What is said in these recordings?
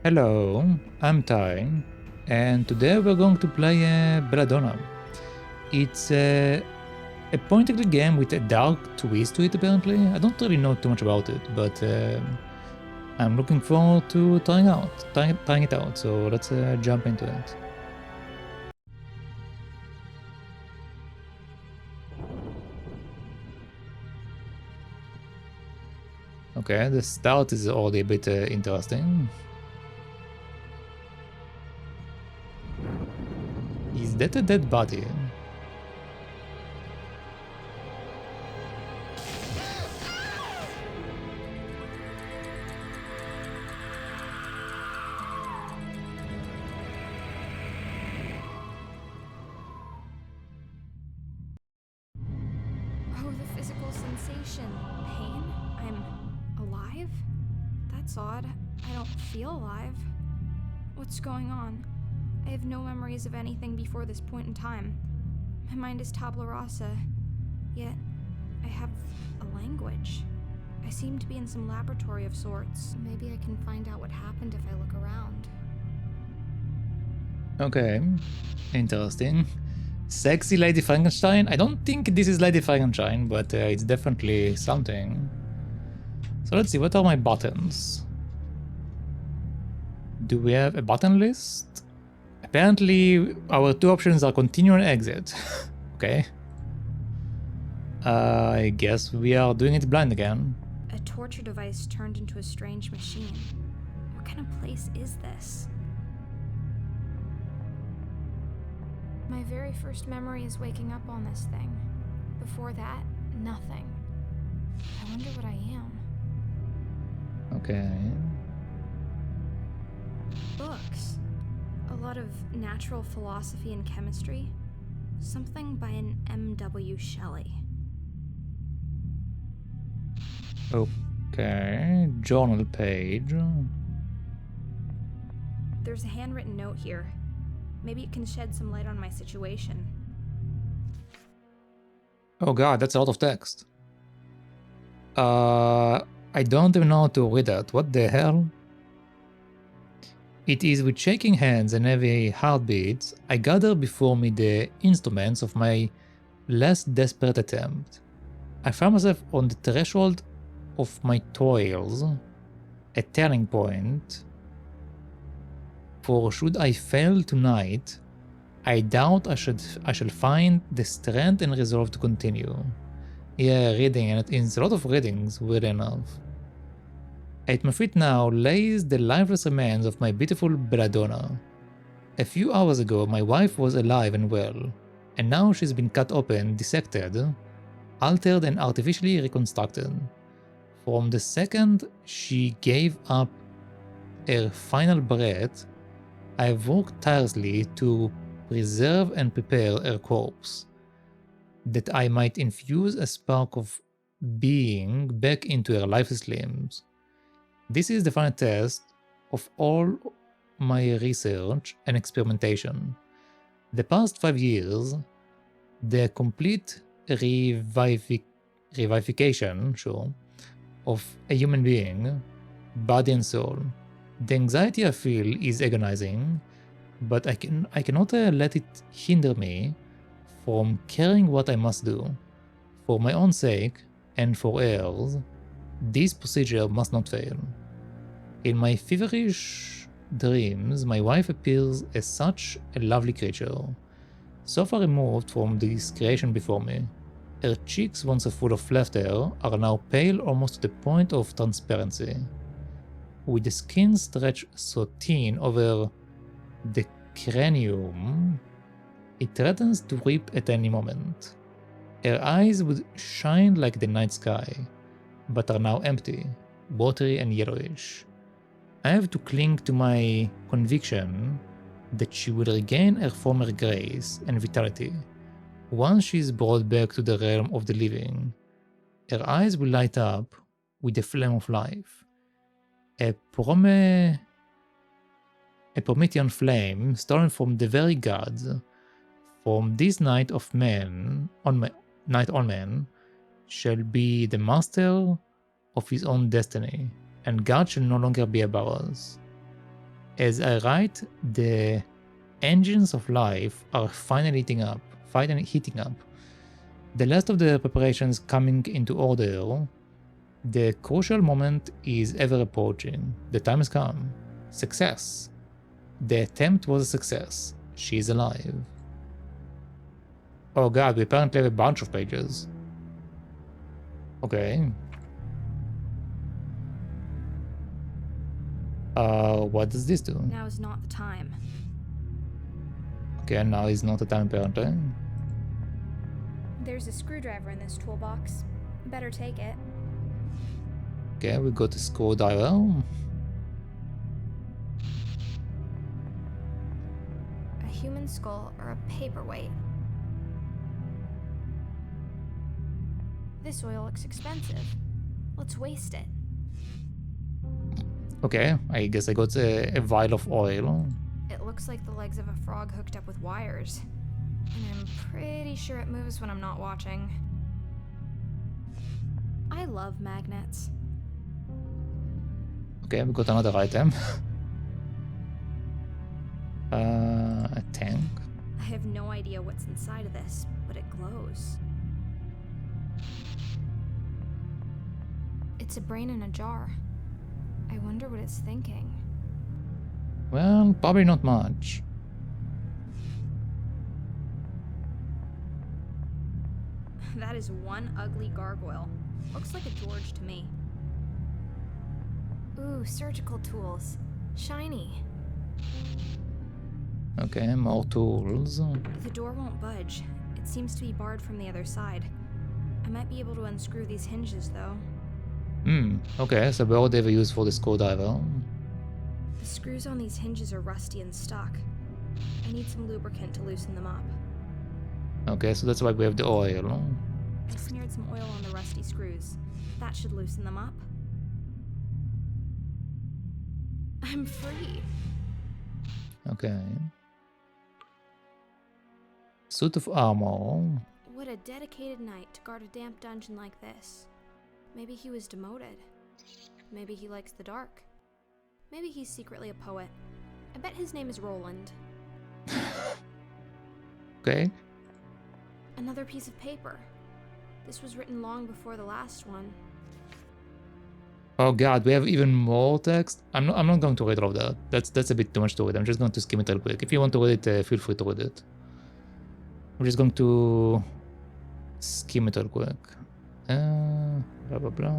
Hello, I'm Ty, and today we're going to play Belladonna. It's a point-and-click game with a dark twist to it, apparently. I don't really know too much about it, but I'm looking forward to trying it out, so let's jump into it. Okay, the start is already a bit interesting. Is that a dead body? Oh, the physical sensation. Pain? I'm alive? That's odd. I don't feel alive. What's going on? I have no memories of anything before this point in time. My mind is tabula rasa. Yet, I have a language. I seem to be in some laboratory of sorts. Maybe I can find out what happened if I look around. Okay, interesting. Sexy Lady Frankenstein? I don't think this is Lady Frankenstein, but it's definitely something. So let's see, what are my buttons? Do we have a button list? Apparently, our two options are continue and exit. Okay. I guess we are doing it blind again. A torture device turned into a strange machine. What kind of place is this? My very first memory is waking up on this thing. Before that, nothing. I wonder what I am. Okay. Books. A lot of natural philosophy and chemistry. Something by an M.W. Shelley. Okay. Journal page. There's a handwritten note here. Maybe it can shed some light on my situation. Oh god, that's a lot of text. I don't even know how to read that. What the hell? It is with shaking hands and heavy heartbeats I gather before me the instruments of my last desperate attempt. I found myself on the threshold of my toils, a turning point. For should I fail tonight, I doubt I shall find the strength and resolve to continue. Yeah, reading, and it's a lot of readings, weird enough. At my feet now lays the lifeless remains of my beautiful Belladonna. A few hours ago my wife was alive and well, and now she's been cut open, dissected, altered and artificially reconstructed. From the second she gave up her final breath, I have worked tirelessly to preserve and prepare her corpse, that I might infuse a spark of being back into her lifeless limbs. This is the final test of all my research and experimentation. The past 5 years, the complete revivification, of a human being, body and soul. The anxiety I feel is agonizing, but I cannot let it hinder me from caring what I must do. For my own sake and for hers, this procedure must not fail. In my feverish dreams, my wife appears as such a lovely creature, so far removed from this creation before me. Her cheeks, once full of laughter, are now pale almost to the point of transparency. With the skin stretched so thin over the cranium, it threatens to rip at any moment. Her eyes would shine like the night sky, but are now empty, watery and yellowish. I have to cling to my conviction that she will regain her former grace and vitality once she is brought back to the realm of the living. Her eyes will light up with the flame of life, a Promethean flame stolen from the very gods. From this night of man, night on man, shall be the master of his own destiny, and God shall no longer be above us. As I write, the engines of life are finally heating up. The last of the preparations coming into order. The crucial moment is ever approaching. The time has come. Success. The attempt was a success. She is alive. Oh god, we apparently have a bunch of pages. Okay. What does this do? Now is not the time. Okay, now is not the time apparently. There's a screwdriver in this toolbox. Better take it. Okay, we got a screwdriver. A human skull or a paperweight. This oil looks expensive. Let's waste it. Okay, I guess I got a vial of oil. It looks like the legs of a frog hooked up with wires. And I'm pretty sure it moves when I'm not watching. I love magnets. Okay, we got another item. A tank. I have no idea what's inside of this, but it glows. It's a brain in a jar. I wonder what it's thinking. Well, probably not much. That is one ugly gargoyle. Looks like a George to me. Ooh, surgical tools. Shiny. Okay, more tools. The door won't budge. It seems to be barred from the other side. I might be able to unscrew these hinges, though. Okay, so what they were used for the screwdriver. The screws on these hinges are rusty and stuck. I need some lubricant to loosen them up. Okay, so that's why we have the oil. I smeared some oil on the rusty screws. That should loosen them up. I'm free. Okay. Suit of armor. What a dedicated knight to guard a damp dungeon like this. Maybe he was demoted. Maybe he likes the dark. Maybe he's secretly a poet. I bet his name is Roland. Okay. Another piece of paper. This was written long before the last one. Oh god, we have even more text. I'm not going to read all of that. That's a bit too much to read. I'm just going to skim it real quick. If you want to read it, feel free to read it. I'm just going to skim it real quick. Blah blah blah.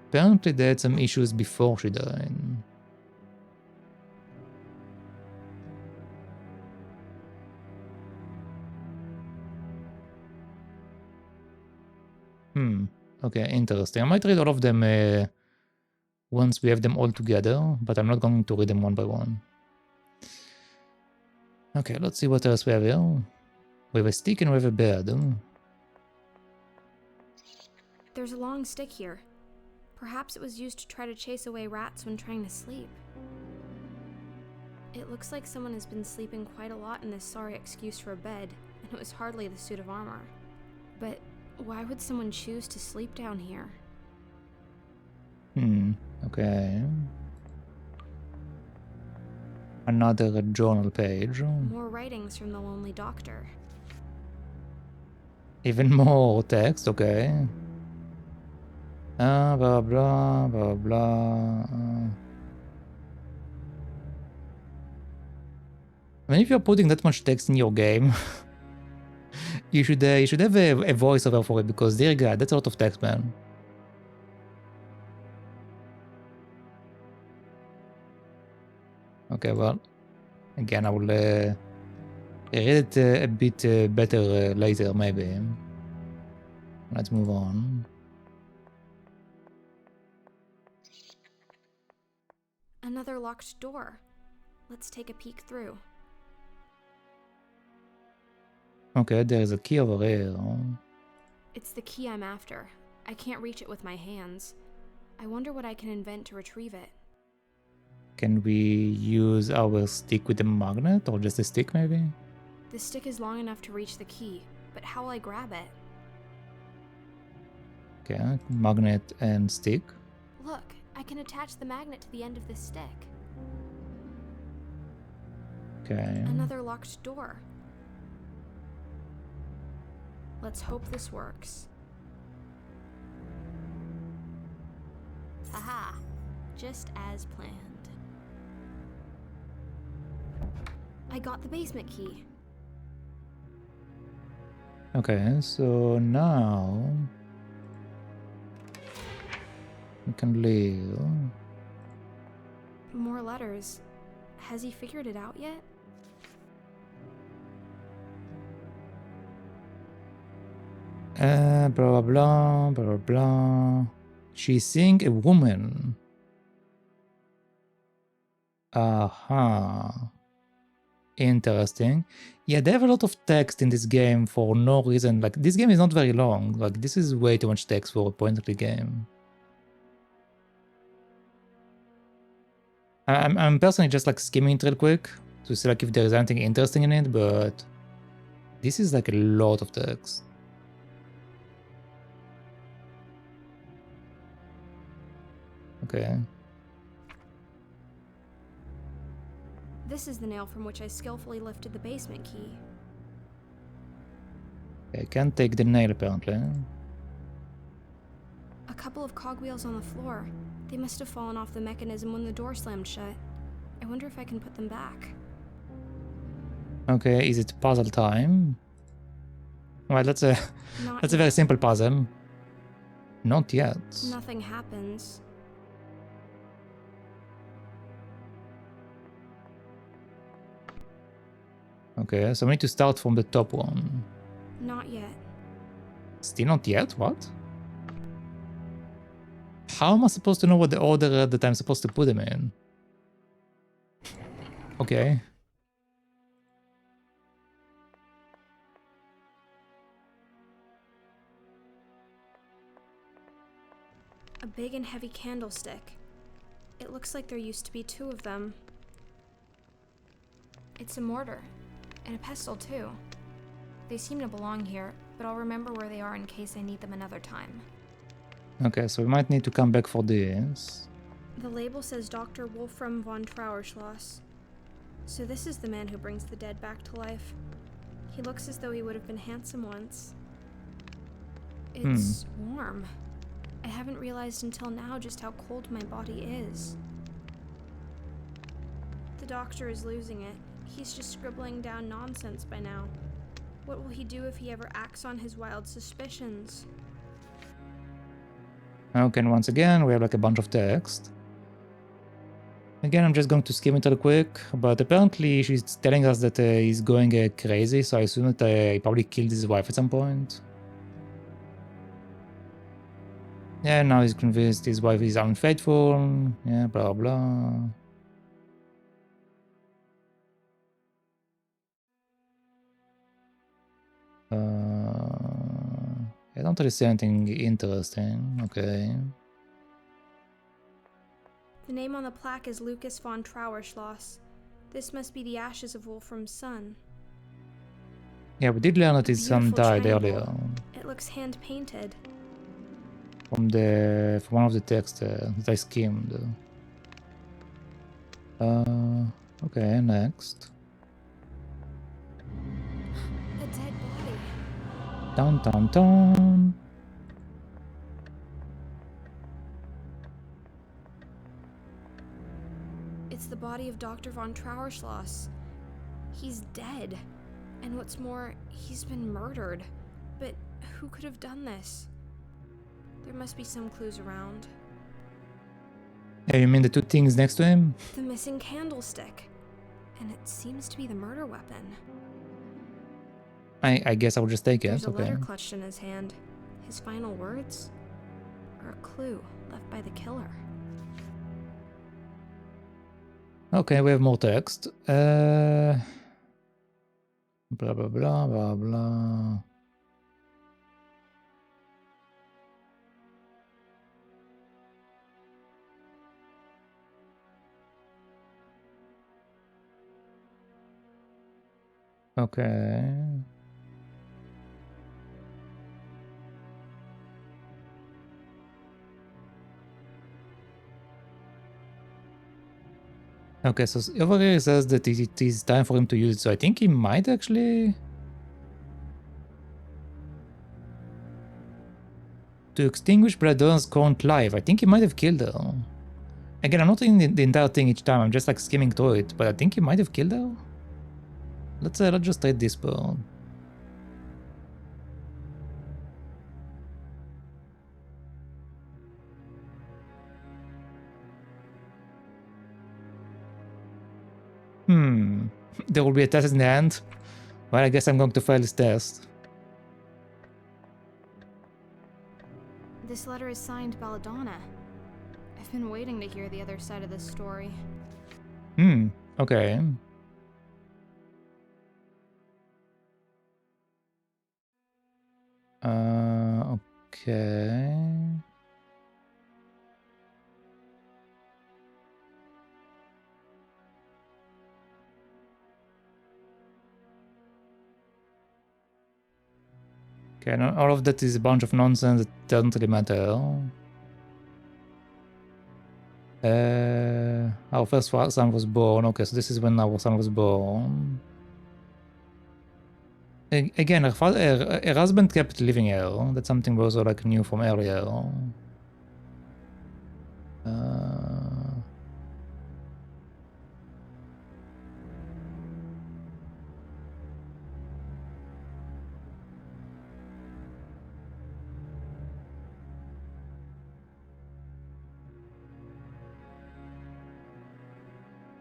Apparently they had some issues before she died. Okay, interesting. I might read all of them once we have them all together, but I'm not going to read them one by one. Okay, let's see what else we have here. We have a stick and we have a bed. There's a long stick here. Perhaps it was used to try to chase away rats when trying to sleep. It looks like someone has been sleeping quite a lot in this sorry excuse for a bed, and it was hardly the suit of armor. But why would someone choose to sleep down here? Okay. Another journal page. More writings from the lonely doctor. Even more text, okay. Blah blah blah blah. I mean, if you're putting that much text in your game, you should have a voiceover for it, because dear God, that's a lot of text, man. Okay, well, again, I will read it a bit better later, maybe. Let's move on. Another locked door. Let's take a peek through. Okay, there's a key over here. It's the key I'm after. I can't reach it with my hands. I wonder what I can invent to retrieve it. Can we use our stick with the magnet, or just a stick maybe? The stick is long enough to reach the key, but how will I grab it? Okay, magnet and stick. Look, I can attach the magnet to the end of this stick. Okay. Another locked door. Let's hope this works. Haha, just as planned. I got the basement key. Okay, so now we can leave. More letters. Has he figured it out yet? Blah blah blah blah blah. She's seeing a woman. Aha. Interesting. Yeah, they have a lot of text in this game for no reason. Like, this game is not very long. Like, this is way too much text for a point-and-click game. I'm personally just like skimming it real quick to see like if there is anything interesting in it, but this is like a lot of text. Okay. This is the nail from which I skillfully lifted the basement key. I can't take the nail apparently. A couple of cogwheels on the floor. They must have fallen off the mechanism when the door slammed shut. I wonder if I can put them back. Okay, is it puzzle time? Well, that's a Not very simple puzzle. Not yet. Nothing happens. Okay, so we need to start from the top one. Not yet. Still not yet? What? How am I supposed to know what the order that I'm supposed to put them in? Okay. A big and heavy candlestick. It looks like there used to be two of them. It's a mortar. And a pestle, too. They seem to belong here, but I'll remember where they are in case I need them another time. Okay, so we might need to come back for this. The label says Dr. Wolfram von Trauerschloss. So this is the man who brings the dead back to life. He looks as though he would have been handsome once. It's warm. I haven't realized until now just how cold my body is. The doctor is losing it. He's just scribbling down nonsense by now. What will he do if he ever acts on his wild suspicions? Okay, and once again, we have like a bunch of text. Again, I'm just going to skim it real quick, but apparently she's telling us that he's going crazy, so I assume that he probably killed his wife at some point. Yeah, now he's convinced his wife is unfaithful, yeah, blah blah. I don't really see anything interesting, okay. The name on the plaque is Lucas von Trauerschloss. This must be the ashes of Wolfram's son. Yeah, we did learn that his son Beautiful died triangle. earlier. It looks hand-painted. From one of the texts that I skimmed. Okay, next. A dead body. Dun dun dun. It's the body of Dr. von Trauerschloss. He's dead. And what's more, he's been murdered. But who could have done this? There must be some clues around. Yeah, you mean the two things next to him? The missing candlestick. And it seems to be the murder weapon. I guess I'll just take it, There's a okay. letter clutched in his hand. His final words? Or a clue left by the killer. Okay, we have more text. Blah blah blah blah blah. Okay. Okay, so over here it says that it is time for him to use it, so I think he might actually... To extinguish Belladonna's current life, I think he might have killed her. Again, I'm not reading the entire thing each time, I'm just like skimming through it, but I think he might have killed her. Let's just read this part. There will be a test in the end. Well, I guess I'm going to fail this test. This letter is signed Belladonna. I've been waiting to hear the other side of this story. Okay. Okay. Okay, no, all of that is a bunch of nonsense that doesn't really matter. Our first son was born. Okay, so this is when our son was born. Again, her husband kept living here. That's something we also like knew from earlier.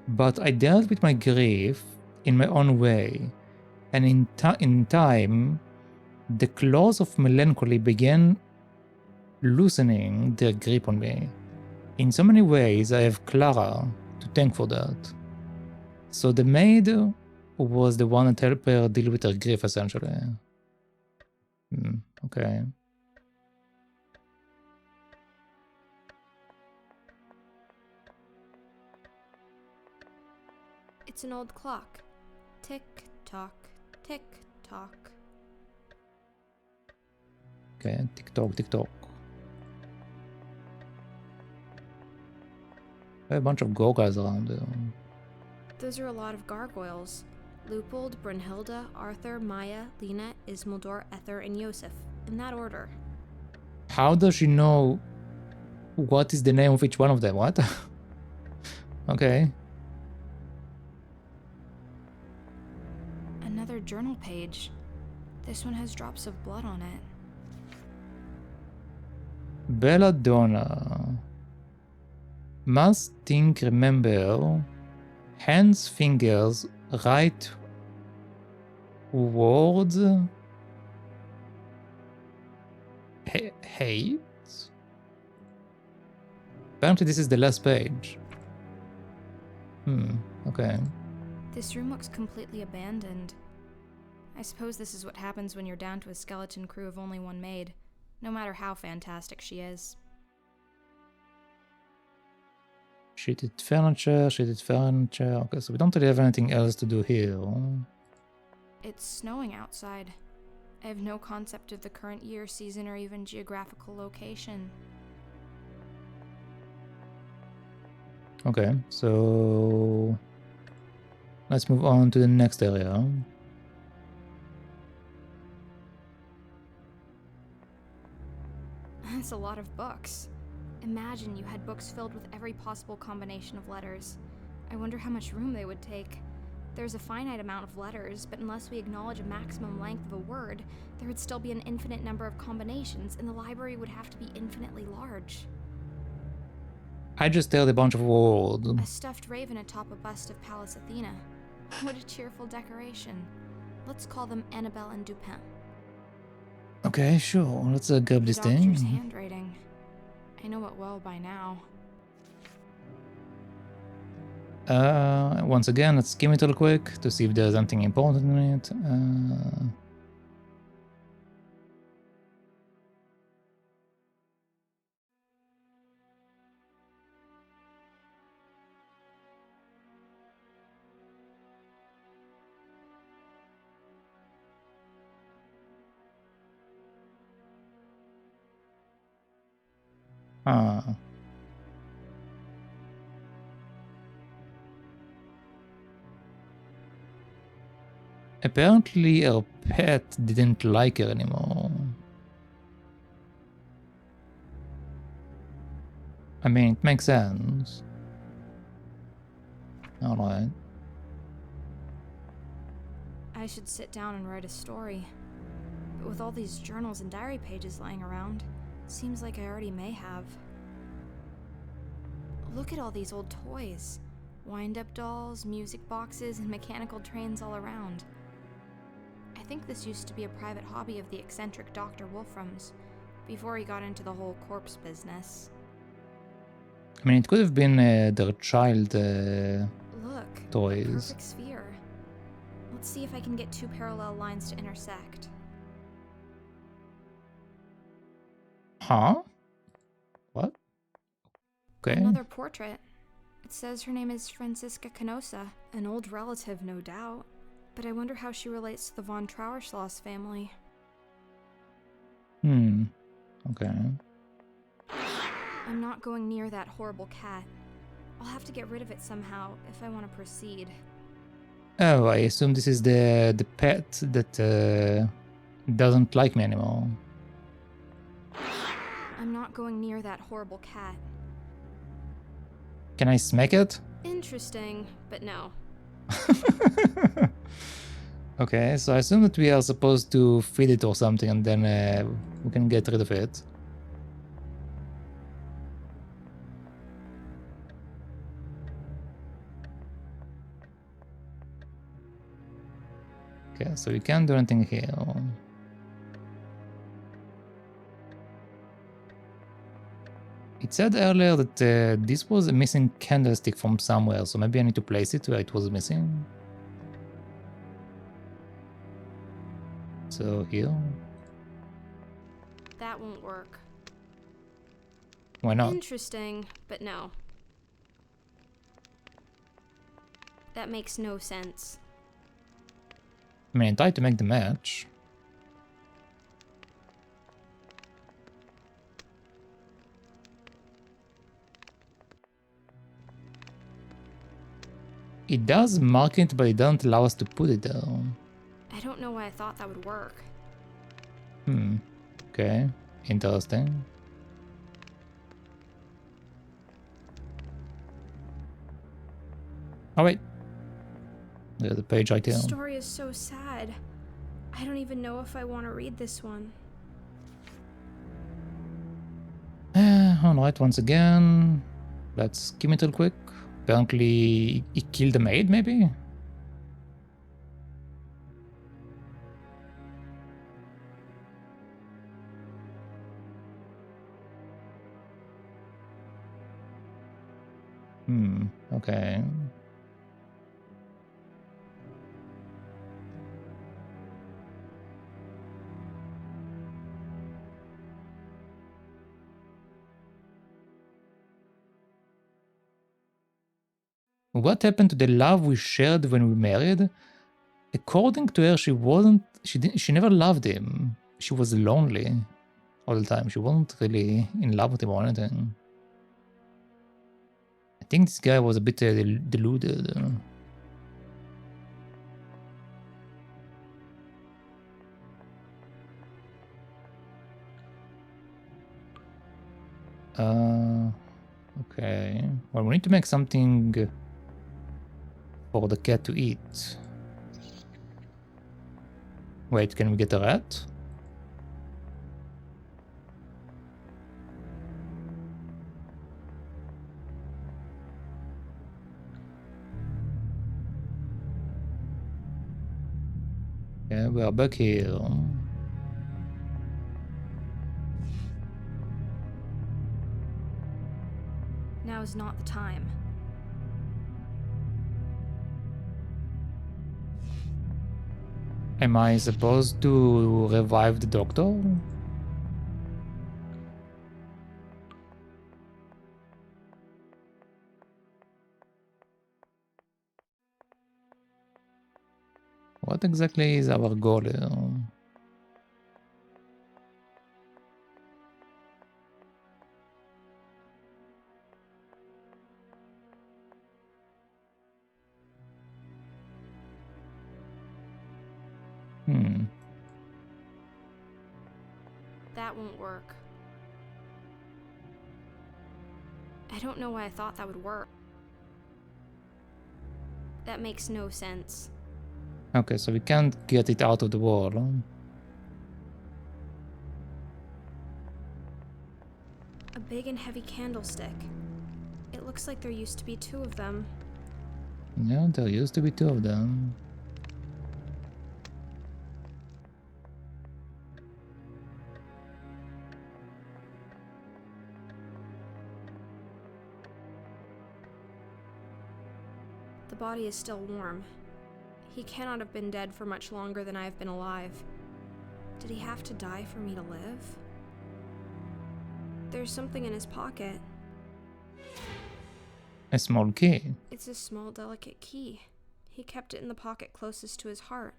But I dealt with my grief in my own way, and in time, the claws of melancholy began loosening their grip on me. In so many ways, I have Clara to thank for that. So the maid was the one that helped her deal with her grief, essentially. Okay. It's an old clock. Tick tock, tick tock. Okay, tick tock, tick tock. A bunch of gorgas around there. Those are a lot of gargoyles. Leupold, Brunhilde, Arthur, Maya, Lena, Ismildor, Ether, and Yosef. In that order. How does she know what is the name of each one of them? What? Okay. Another journal page. This one has drops of blood on it. Belladonna. Must think remember. Hands, fingers, right words. Hate? Apparently this is the last page. Okay. This room looks completely abandoned. I suppose this is what happens when you're down to a skeleton crew of only one maid, no matter how fantastic she is. Sheeted furniture. Okay, so we don't really have anything else to do here. It's snowing outside. I have no concept of the current year, season, or even geographical location. Okay, so let's move on to the next area. That's a lot of books. Imagine you had books filled with every possible combination of letters. I wonder how much room they would take. There's a finite amount of letters, but unless we acknowledge a maximum length of a word, there would still be an infinite number of combinations, and the library would have to be infinitely large. I just stared a bunch of words. A stuffed raven atop a bust of Pallas Athena. What a cheerful decoration. Let's call them Annabelle and Dupin. Okay, sure. Let's grab this The doctor's thing. handwriting. I know it well by now. Once again, let's skim it real quick to see if there's anything important in it. Ah. Apparently her pet didn't like her anymore. I mean, it makes sense. Alright. I should sit down and write a story. But with all these journals and diary pages lying around, seems like I already may have. Look at all these old toys. Wind-up dolls, music boxes, and mechanical trains all around. I think this used to be a private hobby of the eccentric Dr. Wolfram's, before he got into the whole corpse business. I mean, it could have been their child Look, toys. perfect sphere. Let's see if I can get two parallel lines to intersect. Huh? What? Okay. Another portrait. It says her name is Franziska Canosa, an old relative, no doubt. But I wonder how she relates to the von Trauerschloss family. Okay. I'm not going near that horrible cat. I'll have to get rid of it somehow if I want to proceed. Oh, I assume this is the pet that doesn't like me anymore. I'm not going near that horrible cat. Can I smack it? Interesting, but no. Okay, so I assume that we are supposed to feed it or something and then we can get rid of it. Okay, so we can't do anything here. It said earlier that this was a missing candlestick from somewhere, so maybe I need to place it where it was missing. So here. That won't work. Why not? Interesting, but no. That makes no sense. I mean, I tried to make the match. It does mark it, but it doesn't allow us to put it down. I don't know why I thought that would work. Okay. Interesting. Oh wait. There's a page right The here. story is so sad. I don't even know if I want to read this one. Alright, once again. Let's skim it real quick. Apparently, he killed the maid, maybe? Okay. What happened to the love we shared when we married? According to her, she never loved him. She was lonely all the time. She wasn't really in love with him or anything. I think this guy was a bit deluded. Okay. Well, we need to make something for the cat to eat. Wait, can we get a rat? Yeah, we are back here. Now is not the time. Am I supposed to revive the doctor? What exactly is our goal here? That won't work. I don't know why I thought that would work. That makes no sense. Okay, so we can't get it out of the wall. A big and heavy candlestick. It looks like there used to be 2 of them. Yeah, there used to be 2 of them. The body is still warm. He cannot have been dead for much longer than I have been alive. Did he have to die for me to live? There's something in his pocket. A small key. It's a small, delicate key. He kept it in the pocket closest to his heart.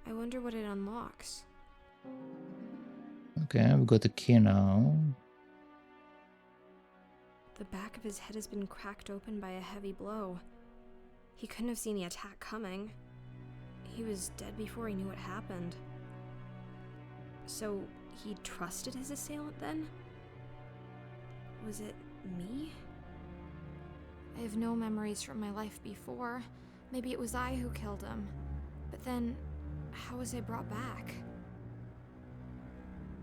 I wonder what it unlocks. Okay, we've got the key now. The back of his head has been cracked open by a heavy blow. He couldn't have seen the attack coming. He was dead before he knew what happened. So, he trusted his assailant then? Was it me? I have no memories from my life before. Maybe it was I who killed him. But then, how was I brought back?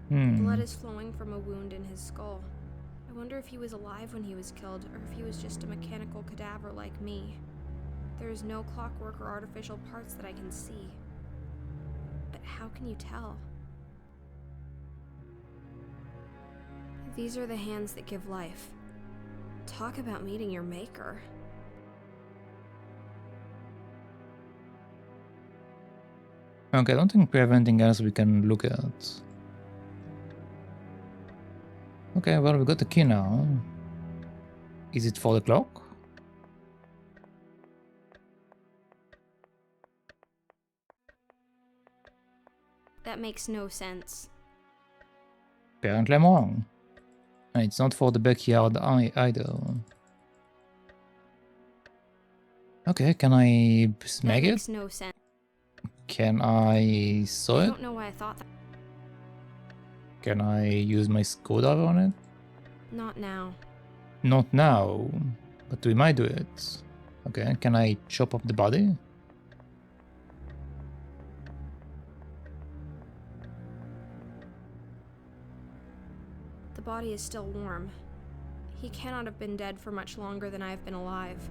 Blood is flowing from a wound in his skull. I wonder if he was alive when he was killed, or if he was just a mechanical cadaver like me. There is no clockwork or artificial parts that I can see. But how can you tell? These are the hands that give life. Talk about meeting your maker. Okay, I don't think we have anything else we can look at. Okay, well, we got the key now. Is it for the clock? That makes no sense. Apparently I'm wrong. And it's not for the backyard either. Okay, can I smack That it? makes no sense. Can I saw I it? don't know why I thought that. Can I use my screwdriver on it? Not now. Not now, but we might do it. Okay, can I chop up the body? The body is still warm. He cannot have been dead for much longer than I have been alive.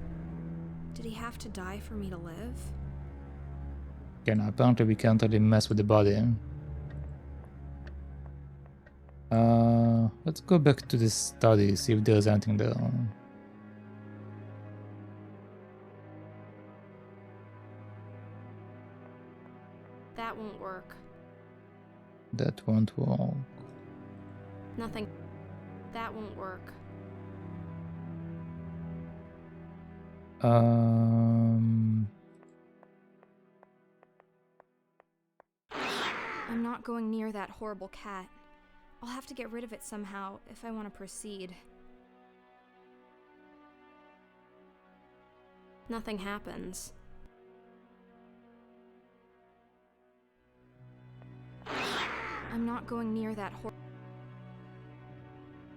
Did he have to die for me to live? Okay, now apparently we can't really mess with the body. Let's go back to the study, see if there's anything there. That won't work. That won't work. Nothing. That won't work. I'm not going near that horrible cat. I'll have to get rid of it somehow if I want to proceed. Nothing happens. I'm not going near that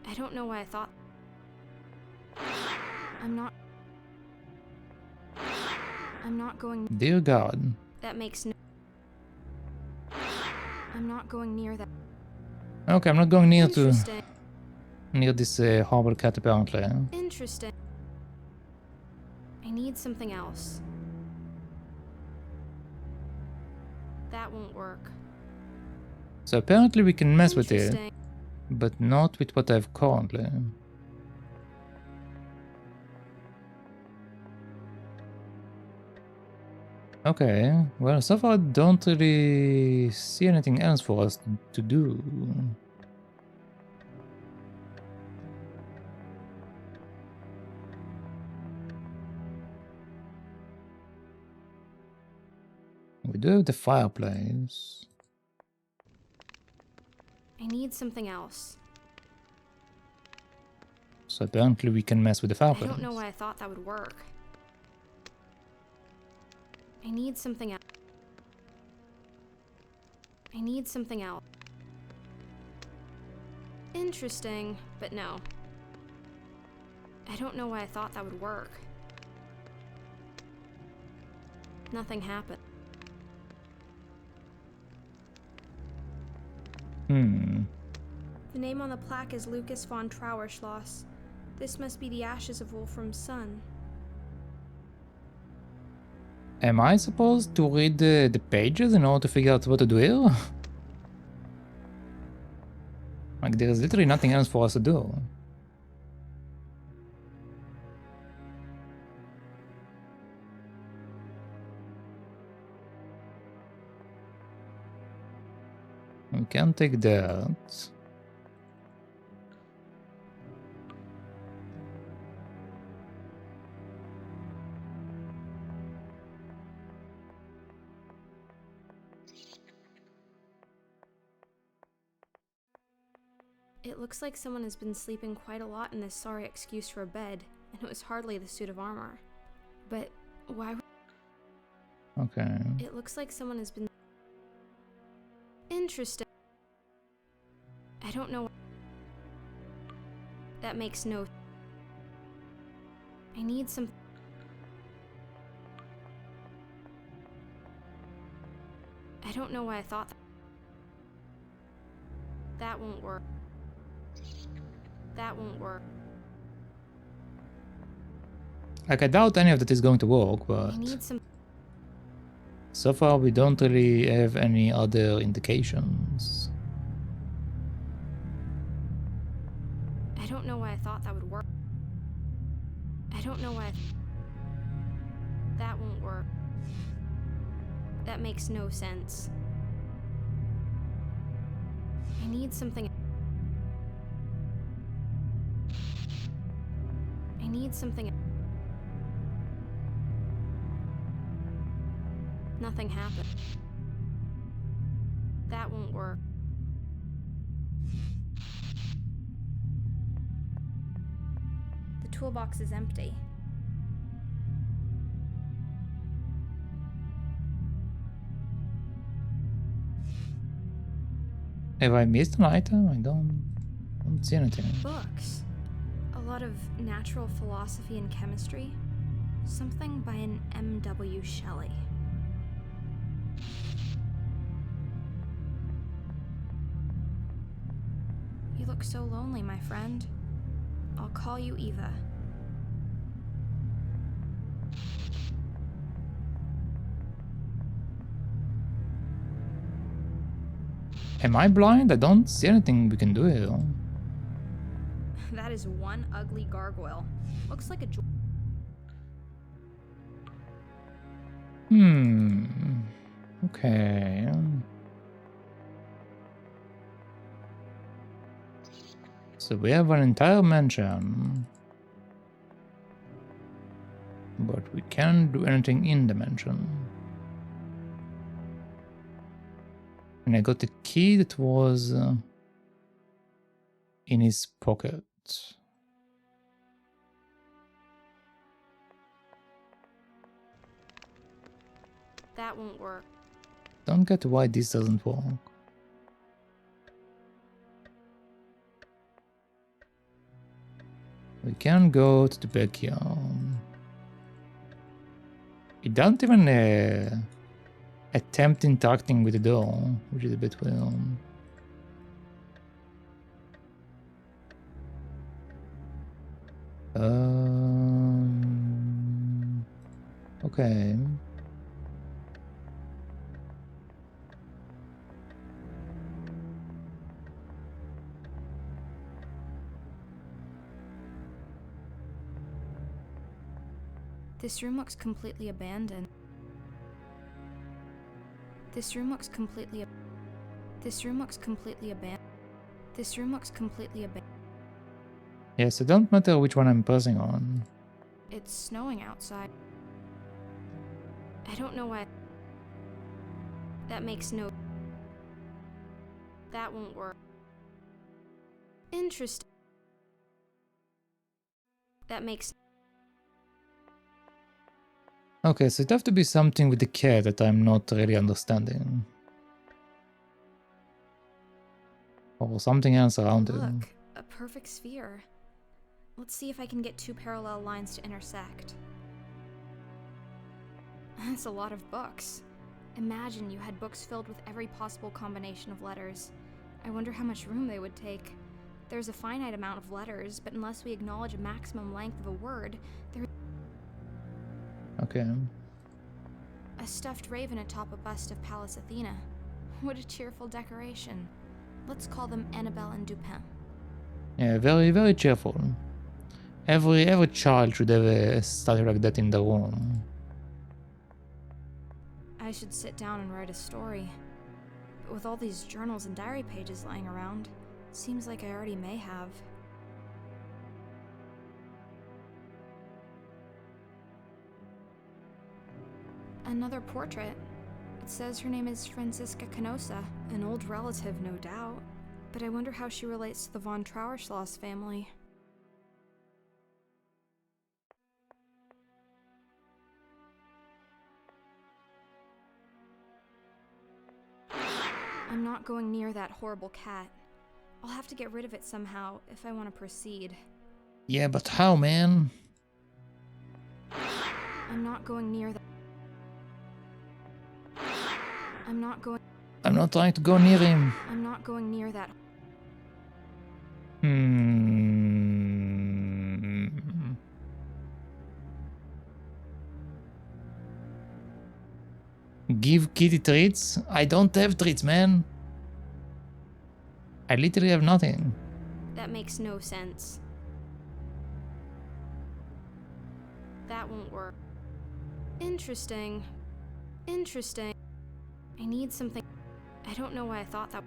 I don't know why I thought. I'm not going. Dear God. That makes no. I'm not going near that. Okay, I'm not going near Interesting. near this horrible cat apparently. Interesting. I need something else. That won't work. So apparently we can mess with it, Interesting. but not with what I have currently. Okay, well, so far I don't really see anything else for us to do. We do have the fireplace. I need something else. So apparently we can mess with the I fireplace. don't know why I thought that would work. I need something else. I need something else. Interesting, but no. I don't know why I thought that would work. Nothing happened. The name on the plaque is Lucas von Trauerschloss. This must be the ashes of Wolfram's son. Am I supposed to read the pages in order to figure out what to do here? Like, there's literally nothing else for us to do. We can't take that. It looks like someone has been sleeping quite a lot in this sorry excuse for a bed, and it was hardly the suit of armor. But why would... Okay. It looks like someone has been... Interesting. I don't know... That makes no... I need some... I don't know why I thought that. That won't work. That won't work. Like, I doubt any of that is going to work, but I need some... so far we don't really have any other indications. I don't know why I thought that would work. I don't know why... That won't work. That makes no sense. I need something... I need something... Nothing happened. That won't work. The toolbox is empty. Have I missed an item? I don't see anything. Books. A lot of natural philosophy and chemistry. Something by an M.W. Shelley. You look so lonely, my friend. I'll call you Eva. Am I blind? I don't see anything we can do here. That is one ugly gargoyle. Looks like a... Okay. So we have an entire mansion. But we can't do anything in the mansion. And I got the key that was in his pocket. That won't work. Don't get why this doesn't work. We can go to the backyard. It doesn't even attempt interacting with the door, which is a bit weird. Okay. This room looks completely abandoned. This room looks completely abandoned. This room looks completely abandoned. This room looks completely abandoned. Yes, it don't matter which one I'm pressing on. It's snowing outside. I don't know why. That makes no... That won't work. Interesting. That makes... Okay, so it have to be something with the cat that I'm not really understanding. Or something else around it. Look, a perfect sphere. Let's see if I can get two parallel lines to intersect. That's a lot of books. Imagine you had books filled with every possible combination of letters. I wonder how much room they would take. There's a finite amount of letters, but unless we acknowledge a maximum length of a word, there... Okay. A stuffed raven atop a bust of Pallas Athena. What a cheerful decoration. Let's call them Annabelle and Dupin. Yeah, very, very cheerful. Every child should have a statue like that in the room. I should sit down and write a story. But with all these journals and diary pages lying around, seems like I already may have. Another portrait. It says her name is Franziska Canosa, an old relative, no doubt. But I wonder how she relates to the von Trauerschloss family. I'm not going near that horrible cat. I'll have to get rid of it somehow if I want to proceed. Yeah, but how, man? I'm not going near that. I'm not trying to go near him. I'm not going near that. Give kitty treats? I don't have treats, man. I literally have nothing. That makes no sense. That won't work. Interesting. Interesting. I need something. I don't know why I thought that.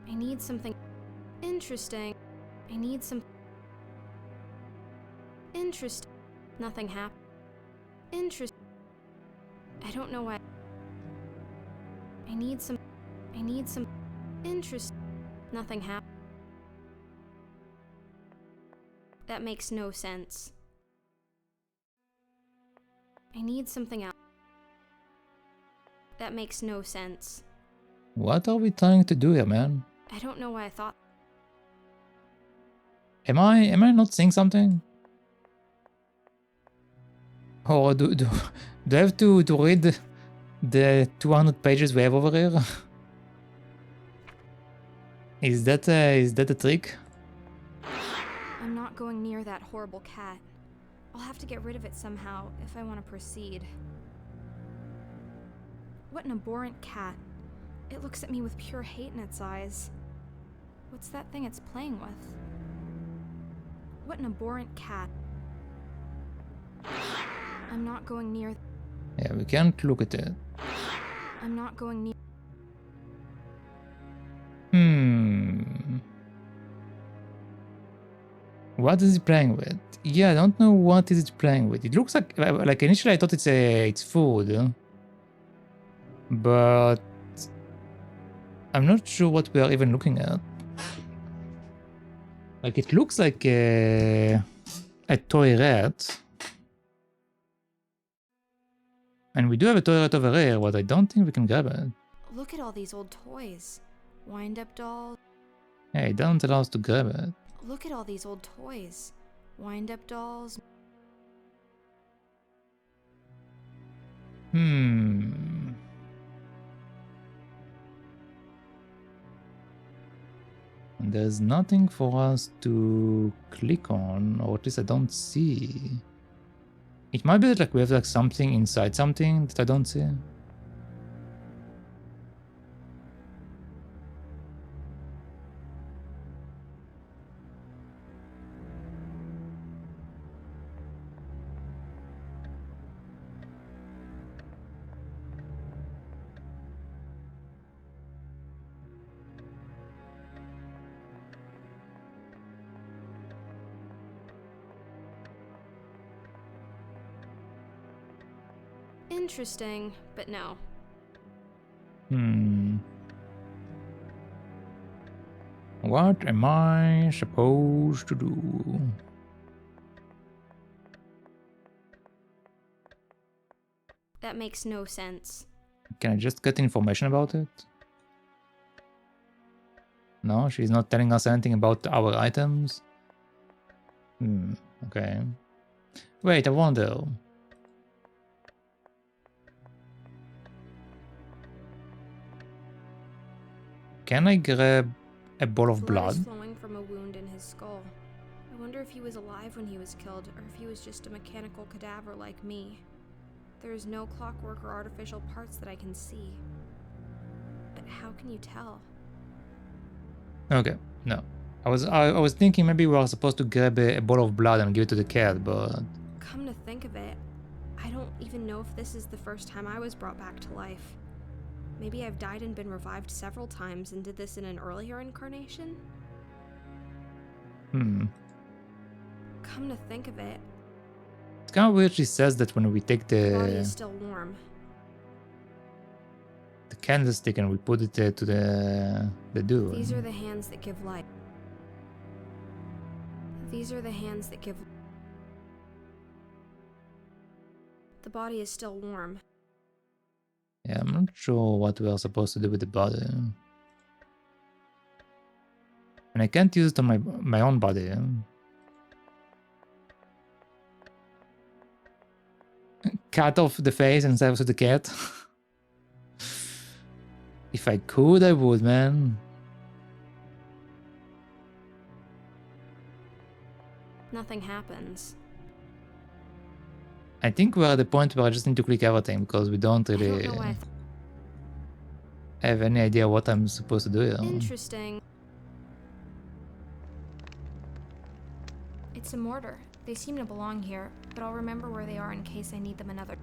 I need something. Interesting. I need some. Interest. Nothing happened. Interest. I don't know why. I need some. Interest. Nothing happened. That makes no sense. I need something else. That makes no sense. What are we trying to do here, man? I don't know why I thought. Am I not seeing something? Or do I have to read the 200 pages we have over here? Is that a trick? I'm not going near that horrible cat. I'll have to get rid of it somehow if I want to proceed. What an abhorrent cat. It looks at me with pure hate in its eyes. What's that thing it's playing with? What an abhorrent cat. I'm not going near. Yeah, we can't look at it. I'm not going near. What is it playing with? Yeah, I don't know what is it playing with. It looks like initially I thought it's food. But I'm not sure what we are even looking at. Like, it looks like a toy rat. And we do have a toy rat over here, but I don't think we can grab it. Look at all these old toys. Wind-up dolls. Yeah, it doesn't allow us to grab it. Look at all these old toys. Wind-up dolls. There's nothing for us to click on, or at least I don't see. It might be that like we have like something inside something that I don't see. Interesting, but no. What am I supposed to do? That makes no sense. Can I just get information about it? No, she's not telling us anything about our items. Okay. Wait, I wonder. Can I grab a ball of Blood is blood? flowing from a wound in his skull. I wonder if he was alive when he was killed, or if he was just a mechanical cadaver like me. There is no clockwork or artificial parts that I can see. But how can you tell? Okay, no. I was thinking maybe we were supposed to grab a ball of blood and give it to the cat, but Come to think of it, I don't even know if this is the first time I was brought back to life. Maybe I've died and been revived several times and did this in an earlier incarnation? Come to think of it, it's kind of weird she says that when we take the body is the still warm. candlestick and we put it to the dude. These are the hands that give life. These are the hands that give. The body is still warm. Yeah, I'm not sure what we are supposed to do with the body. And I can't use it on my own body. Cut off the face and save it to the cat. If I could, I would, man. Nothing happens. I think we're at the point where I just need to click everything because we don't I really don't know why have any idea what I'm supposed to do here. Interesting. It's a mortar. They seem to belong here, but I'll remember where they are in case I need them another.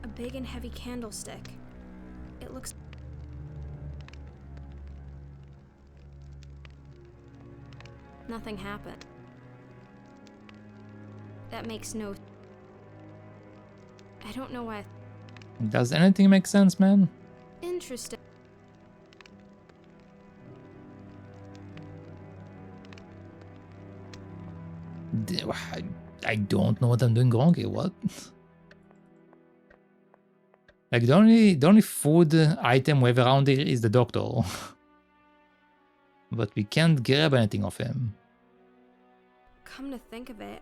A big and heavy candlestick. It looks. Nothing happened. That makes no. I don't know why. Does anything make sense, man? Interesting. I don't know what I'm doing wrong here. What? Like the only food item we have around here is the doctor. But we can't grab anything off him. Come to think of it,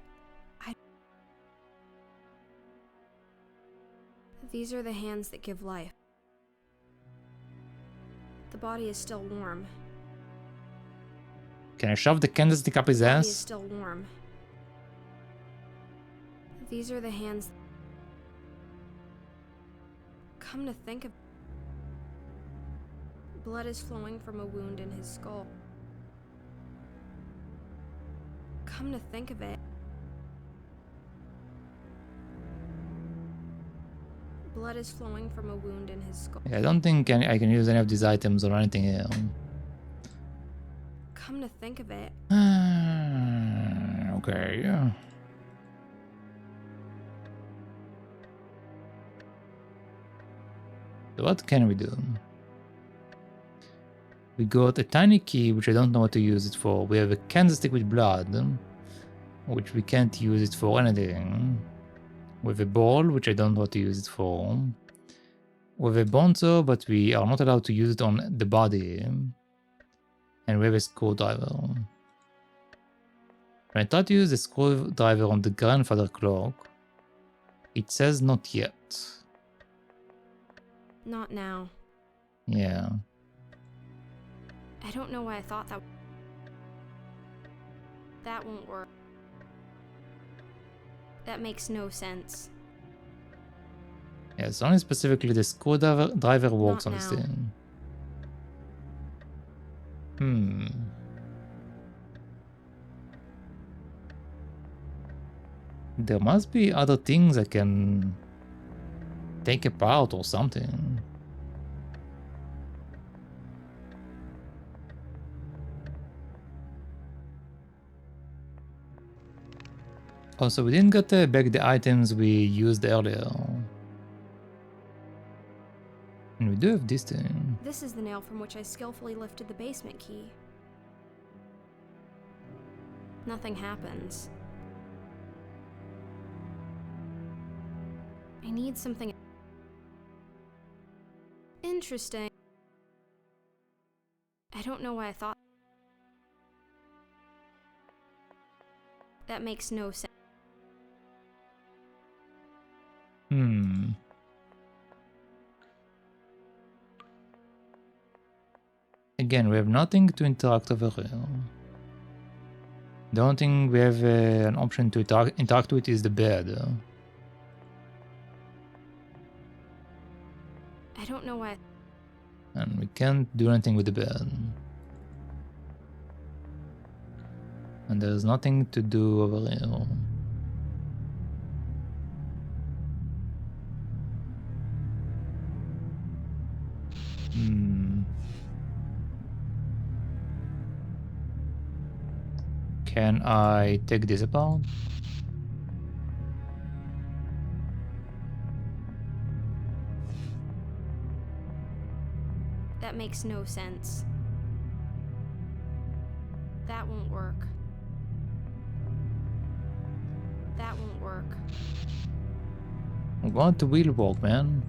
These are the hands that give life. The body is still warm. Can I shove the candlestick up his The body is ass? still warm. These are the hands. Come to think of. Blood is flowing from a wound in his skull. Come to think of it. Blood is flowing from a wound in his skull. Yeah, I don't think I can use any of these items or anything here. Come to think of it. Okay. So what can we do? We got a tiny key, which I don't know what to use it for. We have a candlestick with blood, which we can't use it for anything. We have a ball, which I don't know what to use it for. We have a bonzo, but we are not allowed to use it on the body. And we have a screwdriver. When I try to use the screwdriver on the grandfather clock, it says not yet. Not now. Yeah. I don't know why I thought that. That won't work. That makes no sense. Yeah, it's only specifically the screwdriver works on this now. thing. There must be other things I can take apart or something. Also, we didn't get back the items we used earlier. And we do have this thing. This is the nail from which I skillfully lifted the basement key. Nothing happens. I need something interesting. I don't know why I thought. That makes no sense. Again, we have nothing to interact over here. The only thing we have an option to interact with is the bed. I don't know why. And we can't do anything with the bed. And there's nothing to do over here. Can I take this apart? That makes no sense. That won't work. That won't work. What will work, man?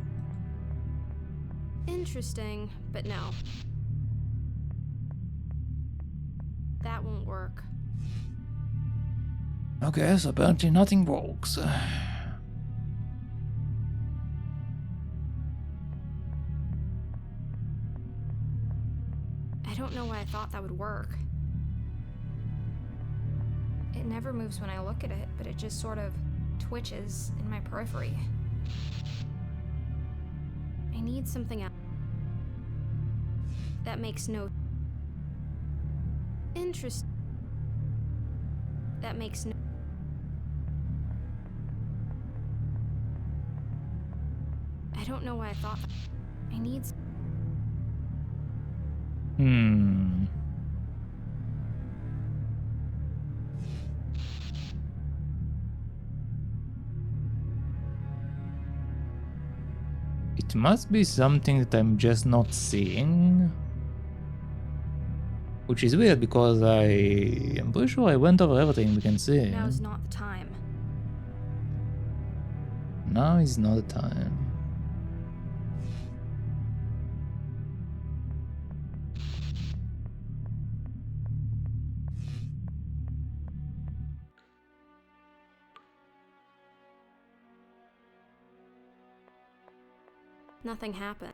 Interesting, but no. That won't work. Okay, so apparently nothing works. I don't know why I thought that would work. It never moves when I look at it, but it just sort of twitches in my periphery. I need something else. That makes no interest. That makes no. I don't know why I thought that. I need. It must be something that I'm just not seeing. Which is weird because I'm pretty sure I went over everything we can see. Now's not the time. Now is not the time. Nothing happened.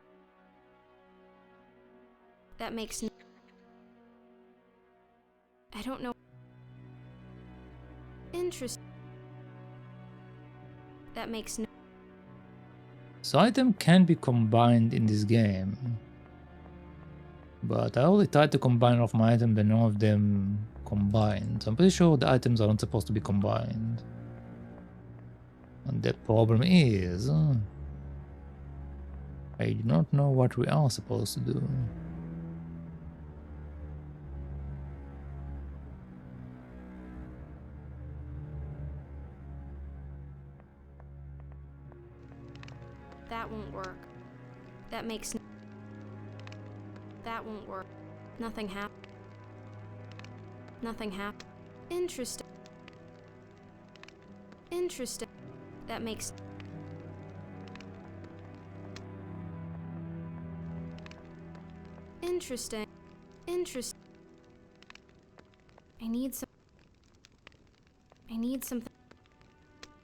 That makes no. I don't know. Interest. That makes no. So items can be combined in this game. But I already tried to combine all of my items and none of them combined. So I'm pretty sure the items are not supposed to be combined. And the problem is... I do not know what we are supposed to do. That won't work. That makes. That won't work. Nothing happened. Nothing happened. Interesting. Interesting. That makes. Interesting. Interesting. I need some. I need something.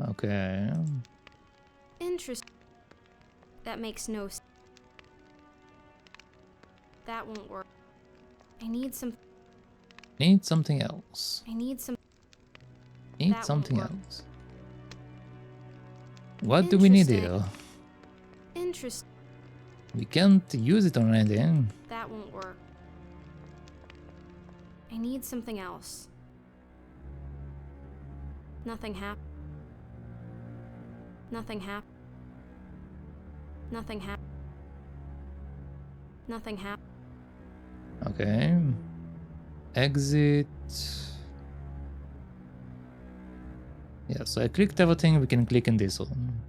Okay. Interesting. That makes no sense. That won't work. I need some. Need something else. I need some. Need That something won't work. else. What do we need Interesting. here? Interest. We can't use it on anything. That won't work. I need something else. Nothing happened. Nothing happened. Nothing happened. Nothing happened. Okay. Exit. Yeah, so I clicked everything we can click in this one.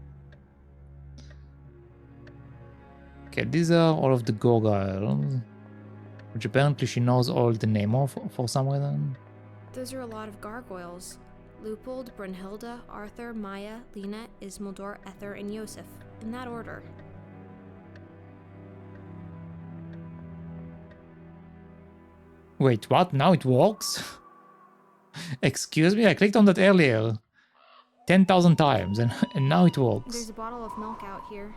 Okay, these are all of the gargoyles, which apparently she knows all the name of for some reason. Those are a lot of gargoyles. Leupold, Brunhilde, Arthur, Maya, Lena, Ismildor, Ether, and Yosef. In that order. Wait, what? Now it works? Excuse me? I clicked on that earlier 10,000 times and now it works. There's a bottle of milk out here.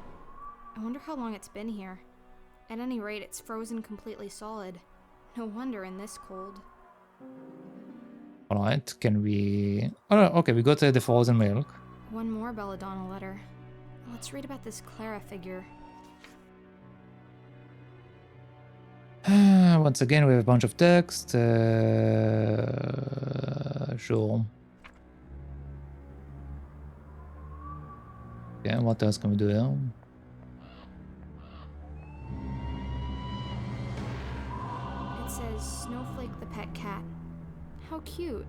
I wonder how long it's been here. At any rate, it's frozen completely solid. No wonder in this cold. Alright, can we... Oh, okay, we got the frozen milk. One more Belladonna letter. Let's read about this Clara figure. Once again, we have a bunch of text. Sure. Okay, what else can we do here? It says Snowflake the pet cat. How cute.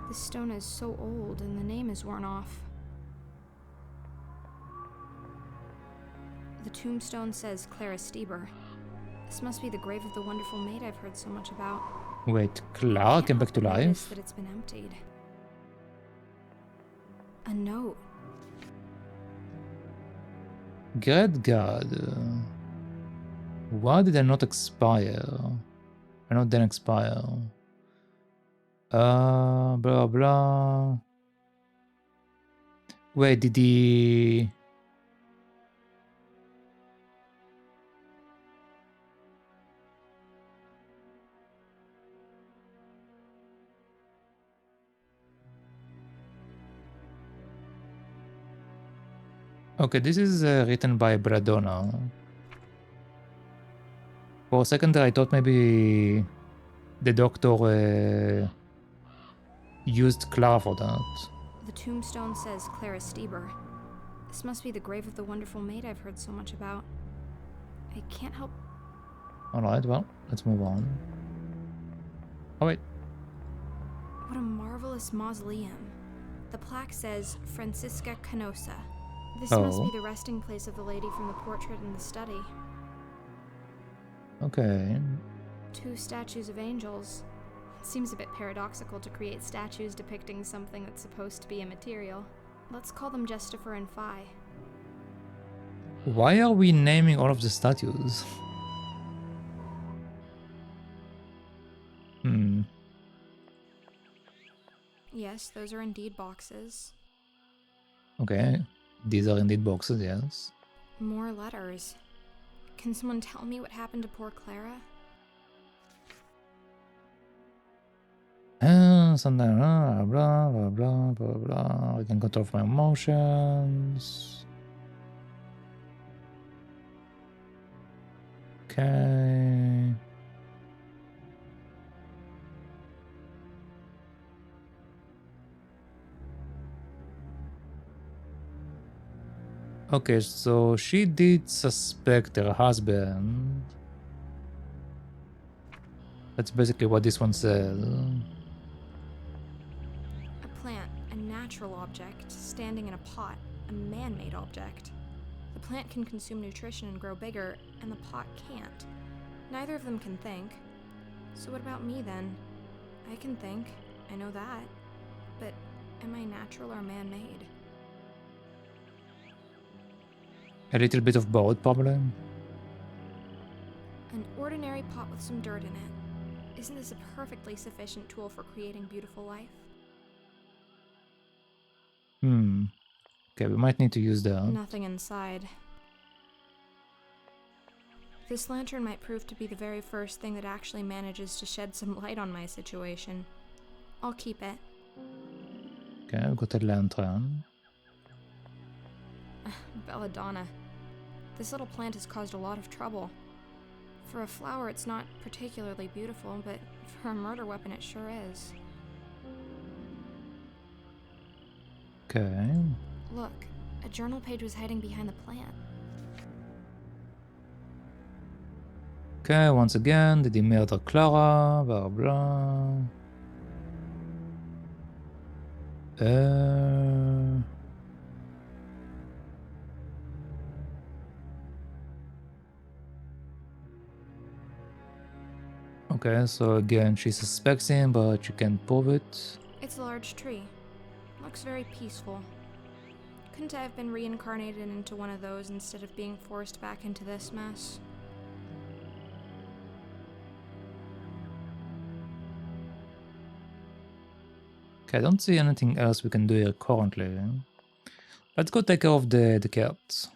The stone is so old and the name is worn off. The tombstone says Clara Stieber. This must be the grave of the wonderful maid I've heard so much about. Wait, Clara came back to life? That it's been emptied. A note. Good God. Why did I not expire? I not then expire. Blah blah. Wait, did he... Okay, this is written by Belladonna. For a second there, I thought maybe the doctor used Clara for that. The tombstone says Clara Stieber. This must be the grave of the wonderful maid I've heard so much about. I can't help... Alright, well, let's move on. Oh wait. What a marvelous mausoleum. The plaque says Francisca Canosa. This must be the resting place of the lady from the portrait in the study. Okay. 2 statues of angels. It seems a bit paradoxical to create statues depicting something that's supposed to be immaterial. Let's call them Justifer and Phi. Why are we naming all of the statues? Yes, those are indeed boxes. Okay. These are indeed boxes, yes. More letters. Can someone tell me what happened to poor Clara? Something, blah, blah, blah, blah, blah, blah. I can control my emotions. Okay. Okay, so she did suspect her husband. That's basically what this one says. A plant, a natural object, standing in a pot, a man-made object. The plant can consume nutrition and grow bigger, and the pot can't. Neither of them can think. So what about me then? I can think, I know that. But am I natural or man-made? A little bit of both, probably. An ordinary pot with some dirt in it. Isn't this a perfectly sufficient tool for creating beautiful life? Okay, we might need to use that. Nothing inside. This lantern might prove to be the very first thing that actually manages to shed some light on my situation. I'll keep it. Okay, we've got a lantern. Belladonna. This little plant has caused a lot of trouble. For a flower, it's not particularly beautiful, but for a murder weapon, it sure is. Okay. Look, a journal page was hiding behind the plant. Okay, once again, did he murder Clara? Blah blah. Okay, so again, she suspects him, but she can't prove it. It's a large tree. Looks very peaceful. Couldn't I have been reincarnated into one of those instead of being forced back into this mess? Okay, I don't see anything else we can do here currently. Let's go take care of the cats.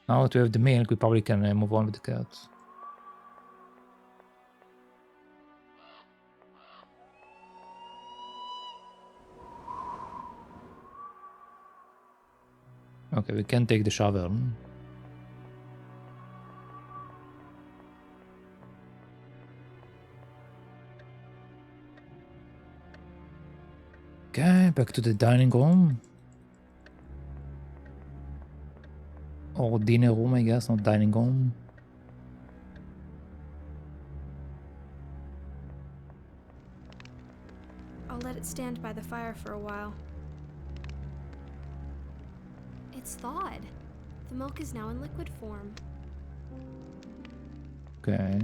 Now that we have the milk, we probably can move on with the cats. Okay, we can take the shovel. Okay, back to the dining room. Or dinner room, I guess, not dining room. I'll let it stand by the fire for a while. It's thawed. The milk is now in liquid form. Okay.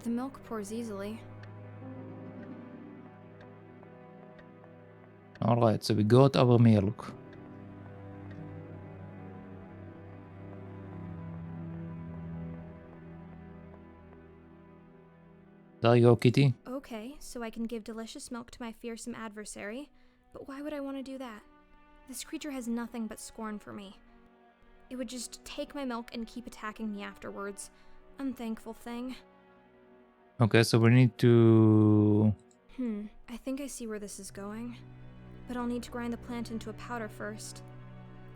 The milk pours easily. Alright, so we got our milk. There you go, kitty. Okay, so I can give delicious milk to my fearsome adversary, but why would I want to do that? This creature has nothing but scorn for me. It would just take my milk and keep attacking me afterwards. Unthankful thing. Okay, so we need to... I think I see where this is going. But I'll need to grind the plant into a powder first.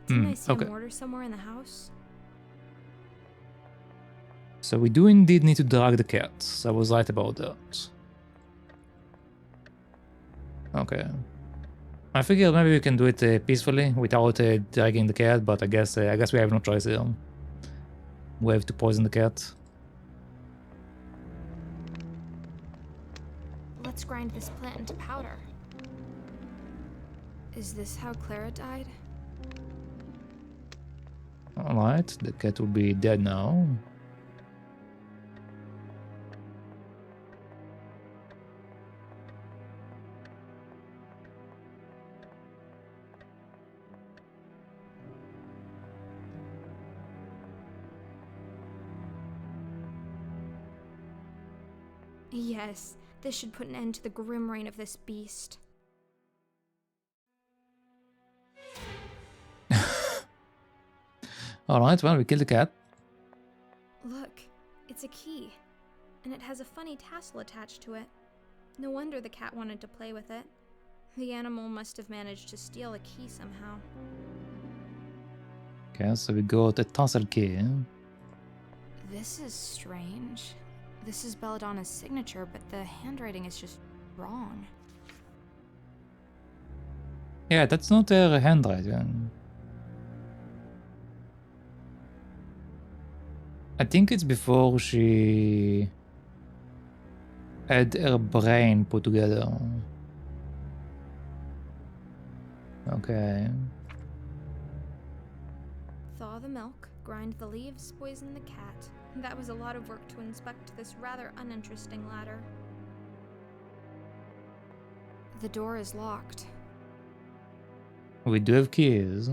Didn't I see a mortar somewhere in the house? So we do indeed need to drag the cats. I was right about that. Okay. I figured maybe we can do it peacefully without dragging the cat, but I guess we have no choice here. We have to poison the cat. Let's grind this plant into powder. Is this how Clara died? Alright, the cat will be dead now. Yes, this should put an end to the grim reign of this beast. Alright, well, we killed the cat. Look, it's a key, and it has a funny tassel attached to it. No wonder the cat wanted to play with it. The animal must have managed to steal a key somehow. Okay, so we got a tassel key. This is strange. This is Belladonna's signature, but the handwriting is just wrong. Yeah, that's not her handwriting. I think it's before she had her brain put together. Okay. Thaw the milk, grind the leaves, poison the cat. That was a lot of work to inspect this rather uninteresting ladder. The door is locked. We do have keys.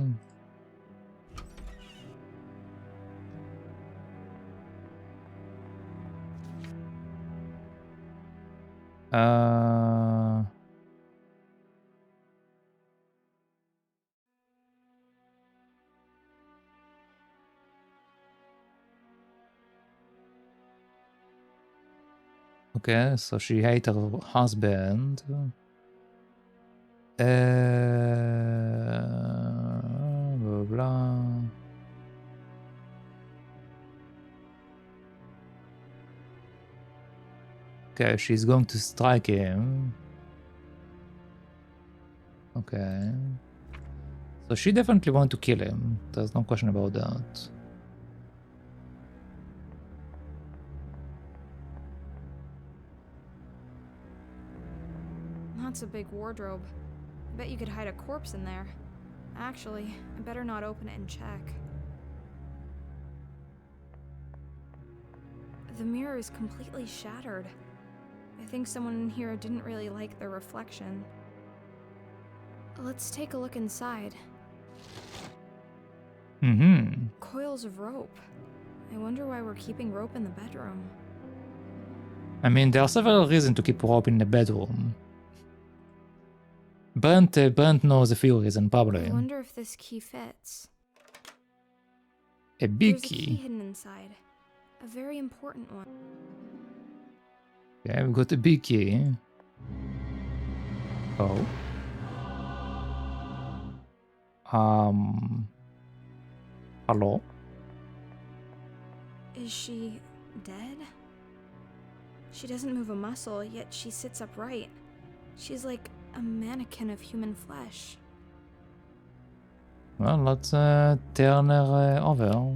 Okay, so she hated her husband. Blah, blah. Okay, she's going to strike him. Okay. So she definitely wants to kill him. There's no question about that. That's a big wardrobe. I bet you could hide a corpse in there. Actually, I better not open it and check. The mirror is completely shattered. I think someone in here didn't really like their reflection. Let's take a look inside. Mm-hmm. Coils of rope. I wonder why we're keeping rope in the bedroom. I mean, there are several reasons to keep rope in the bedroom. Brent knows a few reasons, probably. I wonder if this key fits. A big There's a key hidden inside. A very important one. Yeah, we've got a big key. Oh. Hello? Is she dead? She doesn't move a muscle, yet she sits upright. She's like a mannequin of human flesh. Well, let's turn her over.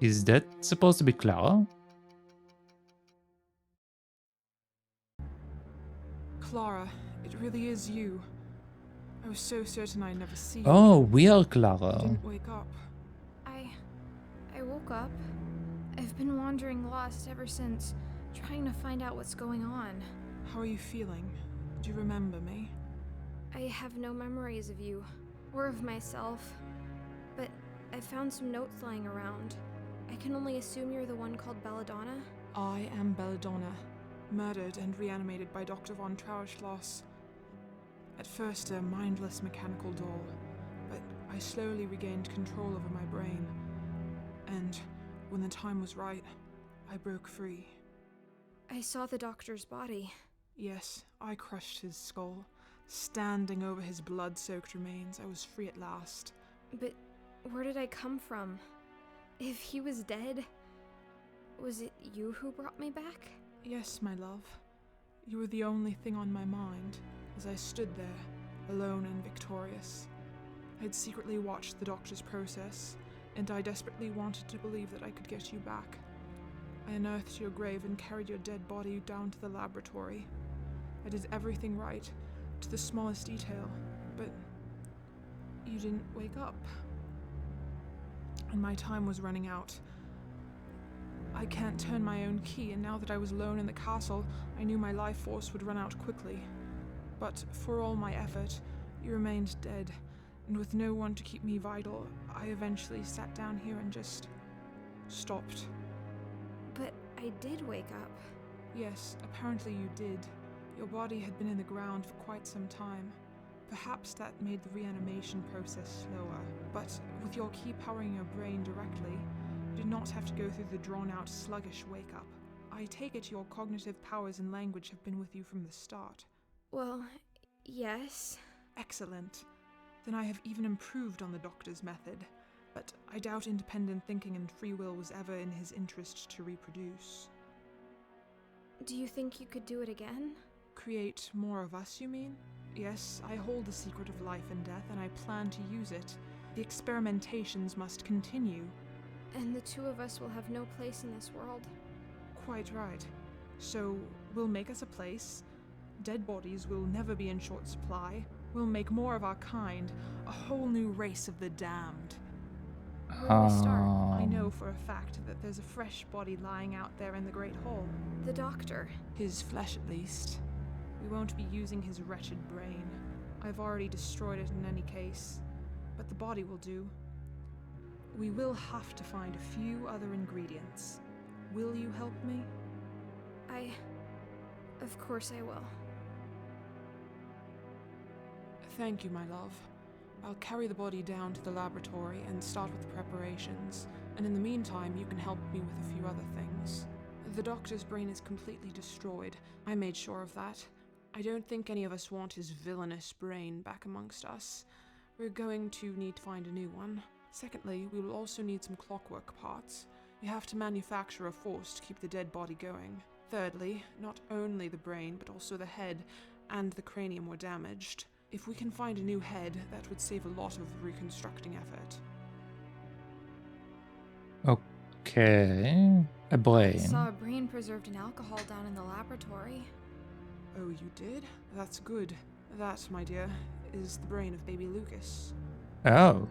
Is that supposed to be Clara? Clara, it really is you. I was so certain I'd never see you. Oh, we are You Clara. didn't wake up. I woke up. I've been wandering lost ever since, trying to find out what's going on. How are you feeling? Do you remember me? I have no memories of you, or of myself. But I found some notes lying around. I can only assume you're the one called Belladonna? I am Belladonna, murdered and reanimated by Dr. von Trauerschloss. At first a mindless mechanical doll, but I slowly regained control over my brain. And when the time was right, I broke free. I saw the doctor's body. Yes, I crushed his skull. Standing over his blood-soaked remains, I was free at last. But where did I come from? If he was dead, was it you who brought me back? Yes, my love. You were the only thing on my mind as I stood there, alone and victorious. I'd secretly watched the doctor's process, and I desperately wanted to believe that I could get you back. I unearthed your grave and carried your dead body down to the laboratory. I did everything right, to the smallest detail, but you didn't wake up. And my time was running out. I can't turn my own key, and now that I was alone in the castle, I knew my life force would run out quickly. But for all my effort, you remained dead, and with no one to keep me vital, I eventually sat down here and just stopped. But I did wake up. Yes, apparently you did. Your body had been in the ground for quite some time. Perhaps that made the reanimation process slower, but with your key powering your brain directly, you did not have to go through the drawn-out, sluggish wake-up. I take it your cognitive powers and language have been with you from the start. Well, yes. Excellent. Then I have even improved on the doctor's method, but I doubt independent thinking and free will was ever in his interest to reproduce. Do you think you could do it again? Create more of us, you mean? Yes, I hold the secret of life and death, and I plan to use it. The experimentations must continue. And the two of us will have no place in this world. Quite right. So, we'll make us a place. Dead bodies will never be in short supply. We'll make more of our kind, a whole new race of the damned. Where do we start? I know for a fact that there's a fresh body lying out there in the Great Hall. The doctor. His flesh, at least. We won't be using his wretched brain. I've already destroyed it in any case. But the body will do. We will have to find a few other ingredients. Will you help me? Of course I will. Thank you, my love. I'll carry the body down to the laboratory and start with the preparations, and in the meantime you can help me with a few other things. The doctor's brain is completely destroyed. I made sure of that. I don't think any of us want his villainous brain back amongst us. We're going to need to find a new one. Secondly, we will also need some clockwork parts. We have to manufacture a force to keep the dead body going. Thirdly, not only the brain, but also the head and the cranium were damaged. If we can find a new head, that would save a lot of reconstructing effort. Okay. A I brain. saw a brain preserved in alcohol down in the laboratory. Oh, you did? That's good. That, my dear, is the brain of baby Lucas. Oh.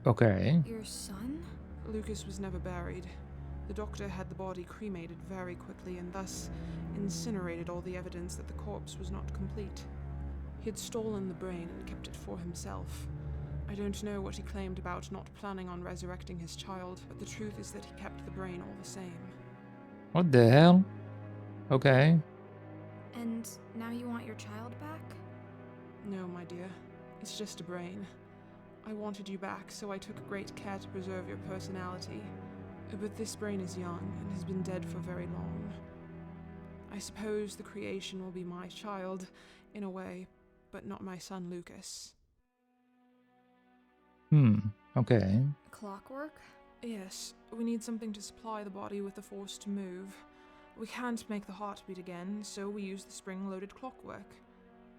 Okay. Your son? Lucas was never buried. The doctor had the body cremated very quickly and thus incinerated all the evidence that the corpse was not complete. He had stolen the brain and kept it for himself. I don't know what he claimed about not planning on resurrecting his child, but the truth is that he kept the brain all the same. What the hell? Okay. And now you want your child back? No, my dear. It's just a brain. I wanted you back, so I took great care to preserve your personality. But this brain is young and has been dead for very long. I suppose the creation will be my child, in a way, but not my son Lucas. Okay. Clockwork? Yes, we need something to supply the body with the force to move. We can't make the heart beat again, so we use the spring-loaded clockwork.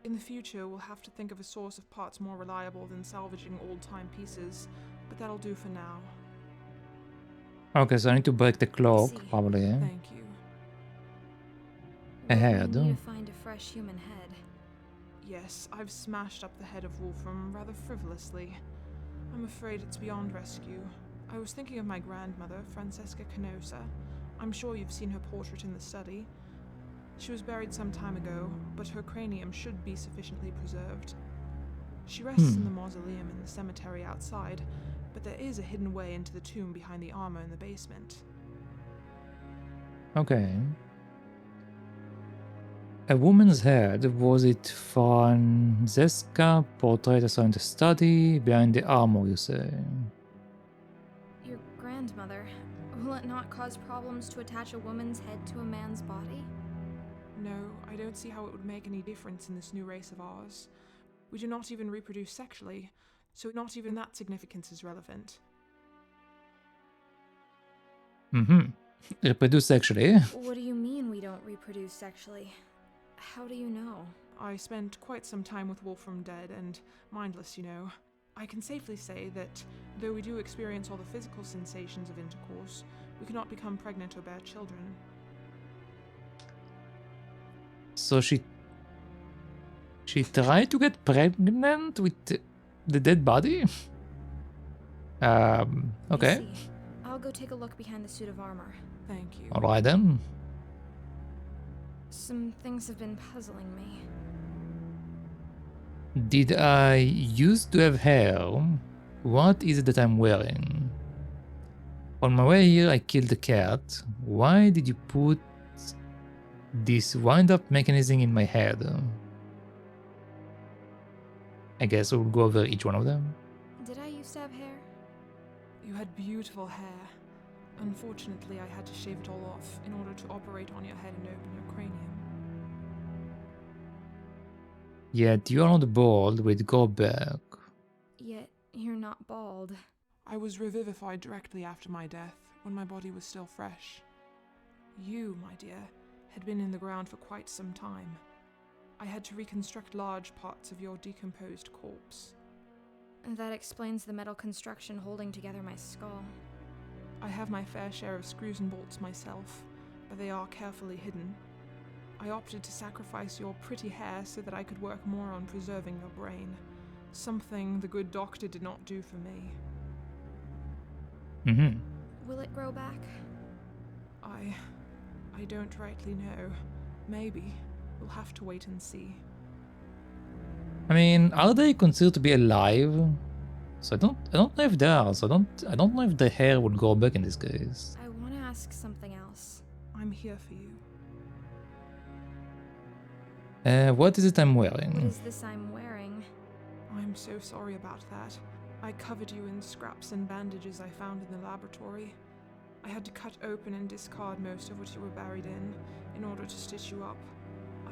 In the future, we'll have to think of a source of parts more reliable than salvaging old-time pieces, but that'll do for now. Okay, so I need to break the clock, see. probably. Thank you. A Well, head. we need to find a fresh human head. Yes, I've smashed up the head of Wolfram rather frivolously. I'm afraid it's beyond rescue. I was thinking of my grandmother, Francesca Canosa. I'm sure you've seen her portrait in the study. She was buried some time ago, but her cranium should be sufficiently preserved. She rests in the mausoleum in the cemetery outside, but there is a hidden way into the tomb behind the armor in the basement. Okay. A woman's head, was it Francesca portrait I saw in the study, behind the armor, you say? Your grandmother. Will it not cause problems to attach a woman's head to a man's body? No, I don't see how it would make any difference in this new race of ours. We do not even reproduce sexually, so not even that significance is relevant. Reproduce sexually. What do you mean we don't reproduce sexually? How do you know? I spent quite some time with Wolfram dead and mindless, you know. I can safely say that, though we do experience all the physical sensations of intercourse, we cannot become pregnant or bear children. So she tried to get pregnant with the dead body? I Okay. see. I'll go take a look behind the suit of armor. Thank you. Alright then. Some things have been puzzling me. Did I used to have hair? What is it that I'm wearing? On my way here, I killed the cat. Why did you put this wind-up mechanism in my head? I guess we'll go over each one of them. Did I used to have hair? You had beautiful hair. Unfortunately, I had to shave it all off in order to operate on your head and open your cranium. Yet you're not bald, we'd go back. Yet you're not bald. I was revivified directly after my death, when my body was still fresh. You, my dear, had been in the ground for quite some time. I had to reconstruct large parts of your decomposed corpse. That explains the metal construction holding together my skull. I have my fair share of screws and bolts myself, but they are carefully hidden. I opted to sacrifice your pretty hair so that I could work more on preserving your brain, something the good doctor did not do for me. Will it grow back? I don't rightly know. Maybe. We'll have to wait and see. I mean, are they considered to be alive? So I don't know if they are. So I don't know if the hair would go back in this case. I want to ask something else. I'm here for you. What is it I'm What wearing? is this I'm wearing? I'm so sorry about that. I covered you in scraps and bandages I found in the laboratory. I had to cut open and discard most of what you were buried in order to stitch you up.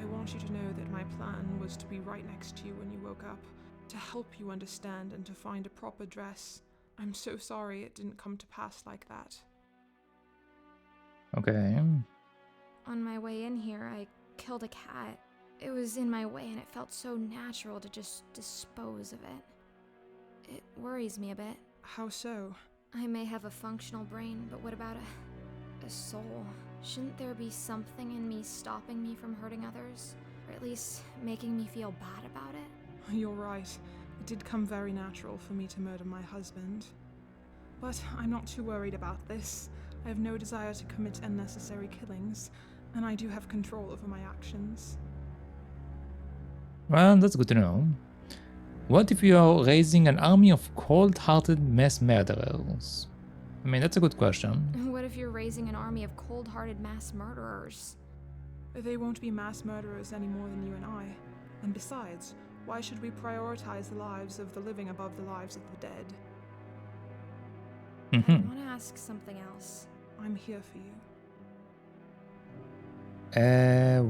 I want you to know that my plan was to be right next to you when you woke up, to help you understand and to find a proper dress. I'm so sorry it didn't come to pass like that. Okay. On my way in here, I killed a cat. It was in my way and it felt so natural to just dispose of it. It worries me a bit. How so? I may have a functional brain, but what about a soul? Shouldn't there be something in me stopping me from hurting others? Or at least making me feel bad about it? You're right. It did come very natural for me to murder my husband. But I'm not too worried about this. I have no desire to commit unnecessary killings, and I do have control over my actions. Well, that's good to know. What if you are raising an army of cold-hearted mass murderers? I mean, that's a good question. What if you're raising an army of cold-hearted mass murderers? They won't be mass murderers any more than you and I. And besides, why should we prioritize the lives of the living above the lives of the dead? I Mm-hmm. want to ask something else. I'm here for you.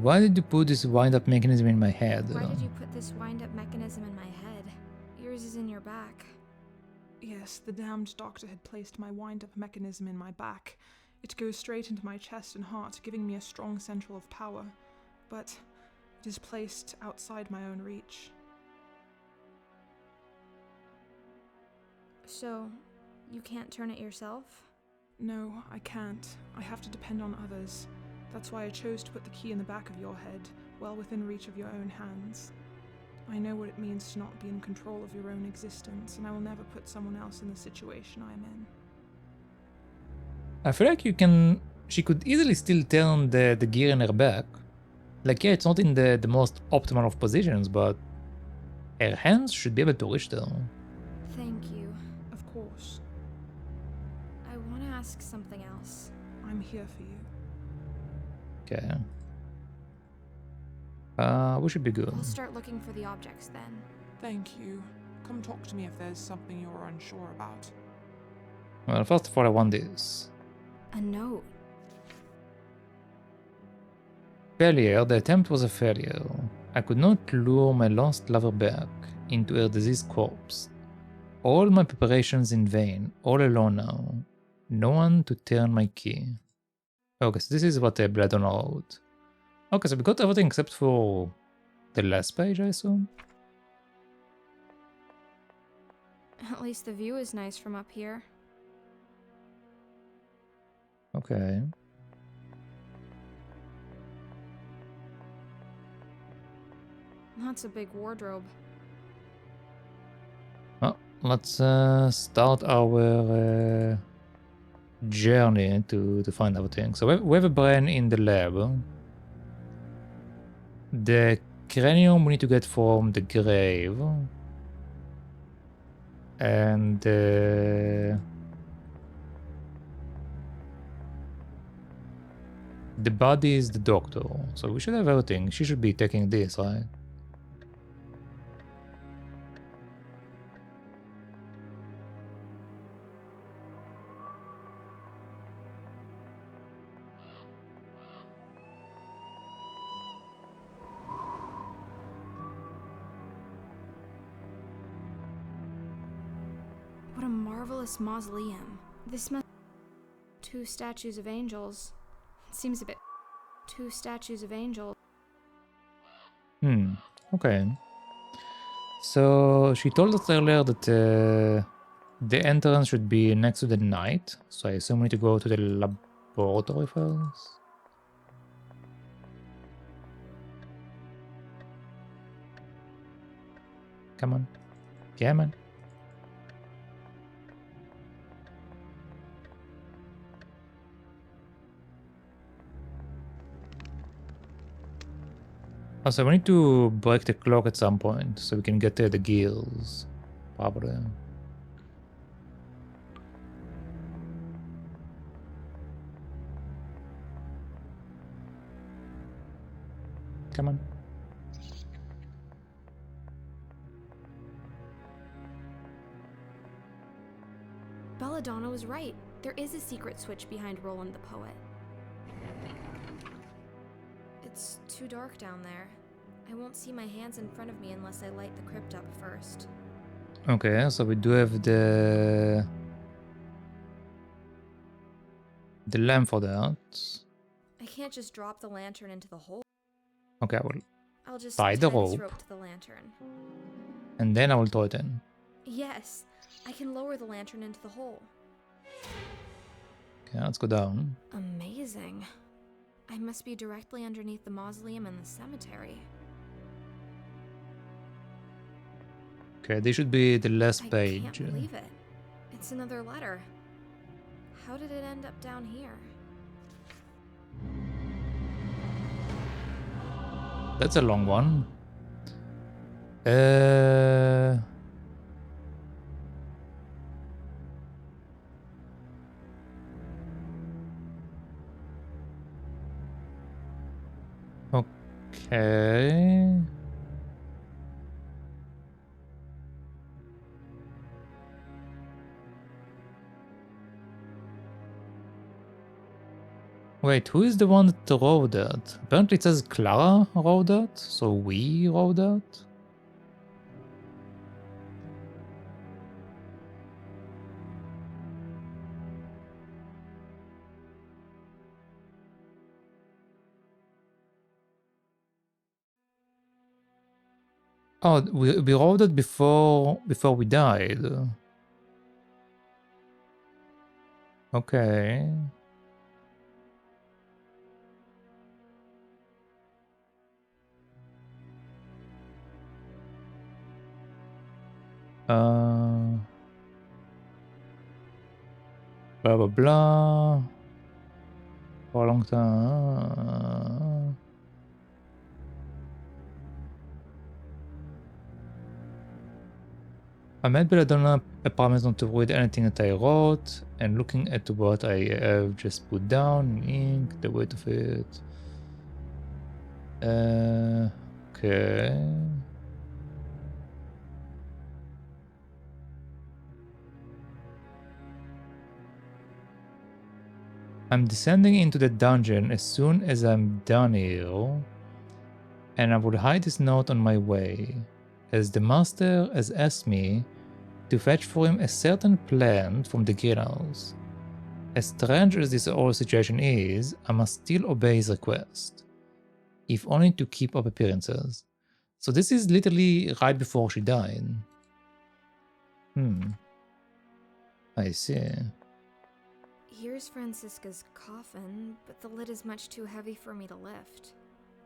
Why did you put this wind-up mechanism in my head? Why did you put this wind-up mechanism in my head? Yours is in your back. Yes, the damned doctor had placed my wind-up mechanism in my back. It goes straight into my chest and heart, giving me a strong central of power. But it is placed outside my own reach. So, you can't turn it yourself? No, I can't. I have to depend on others. That's why I chose to put the key in the back of your head, well within reach of your own hands. I know what it means to not be in control of your own existence, and I will never put someone else in the situation I am in. I feel like she could easily still turn the gear in her back. Like, yeah, it's not in the most optimal of positions, but her hands should be able to reach there. Thank you. Of course, I want to ask something else. I'm here for you. Okay. We should be good. I'll start looking for the objects then. Thank you. Come talk to me if there's something you're unsure about. Well, first of all, I want this. A note. Failure. The attempt was a failure. I could not lure my lost lover back into her diseased corpse. All my preparations in vain, all alone now. No one to turn my key. Okay, so this is what Belladonna wrote. Okay, so we got everything except for the last page, I assume? At least the view is nice from up here. Okay. That's a big wardrobe. Well, let's start our journey to find everything. So we have a brain in the lab. The cranium we need to get from the grave. And the body is the doctor. So we should have everything. She should be taking this, right? What a marvelous mausoleum. This must... Two statues of angels. It seems a bit... Two statues of angels. Okay. So she told us earlier that the entrance should be next to the knight. So I assume we need to go to the laboratory first. Come on. Yeah, man. Also, we need to break the clock at some point so we can get the gears. Probably. Come on. Belladonna was right. There is a secret switch behind Roland the Poet. It's too dark down there. I won't see my hands in front of me unless I light the crypt up first. Okay, so we do have the lamp for that. I can't just drop the lantern into the hole. Okay, I will. I'll just Tie tie the this rope. rope to the lantern. And then I will throw it in. Yes, I can lower the lantern into the hole. Okay, let's go down. Amazing. I must be directly underneath the mausoleum and the cemetery. Okay, this should be the last I page. can't believe it. It's another letter. How did it end up down here? That's a long one. Uh... Okay. Wait, who is the one that wrote that? Apparently it says Clara wrote that, so we wrote that? Oh, we wrote it before we died. Okay. Blah blah blah. For a long time. I made Belladonna a promise not to read anything that I wrote, and looking at what I have just put down in ink, the weight of it. Okay. I'm descending into the dungeon as soon as I'm done here, and I will hide this note on my way, as the master has asked me to fetch for him a certain plant from the greenhouse. As strange as this whole situation is, I must still obey his request, if only to keep up appearances. So this is literally right before she died. I see. Here's Francisca's coffin, but the lid is much too heavy for me to lift.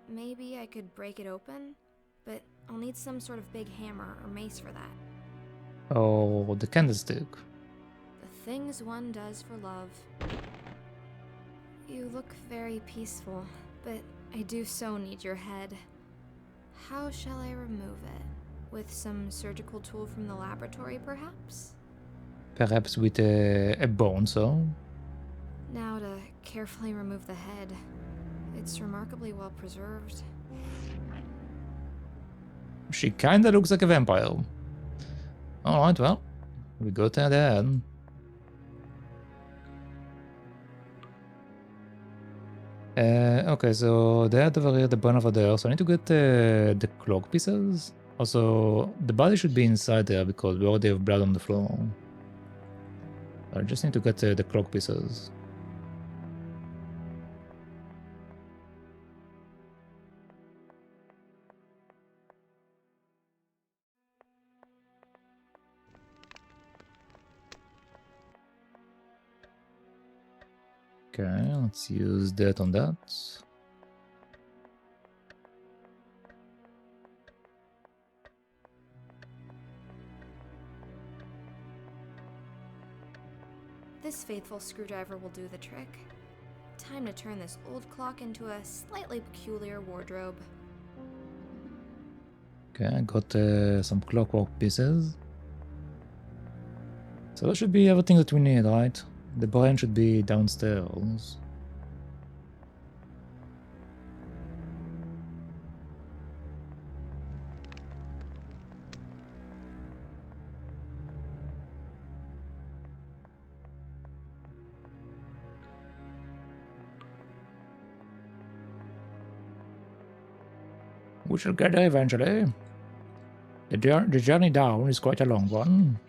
Maybe I could break it open, but I'll need some sort of big hammer or mace for that. Oh, the candlestick. The things one does for love. You look very peaceful, but I do so need your head. How shall I remove it? With some surgical tool from the laboratory, perhaps? Perhaps with a bone saw. Now to carefully remove the head. It's remarkably well preserved. She kinda looks like a vampire. Alright, well, we got her head. Okay, so the head over here, the bone over there, so I need to get the cloak pieces. Also, the body should be inside there because we already have blood on the floor. I just need to get the cloak pieces. Okay, let's use that on that. This faithful screwdriver will do the trick. Time to turn this old clock into a slightly peculiar wardrobe. Okay, I got some clockwork pieces. So that should be everything that we need, right? The brain should be downstairs. We shall get there eventually. The journey down is quite a long one.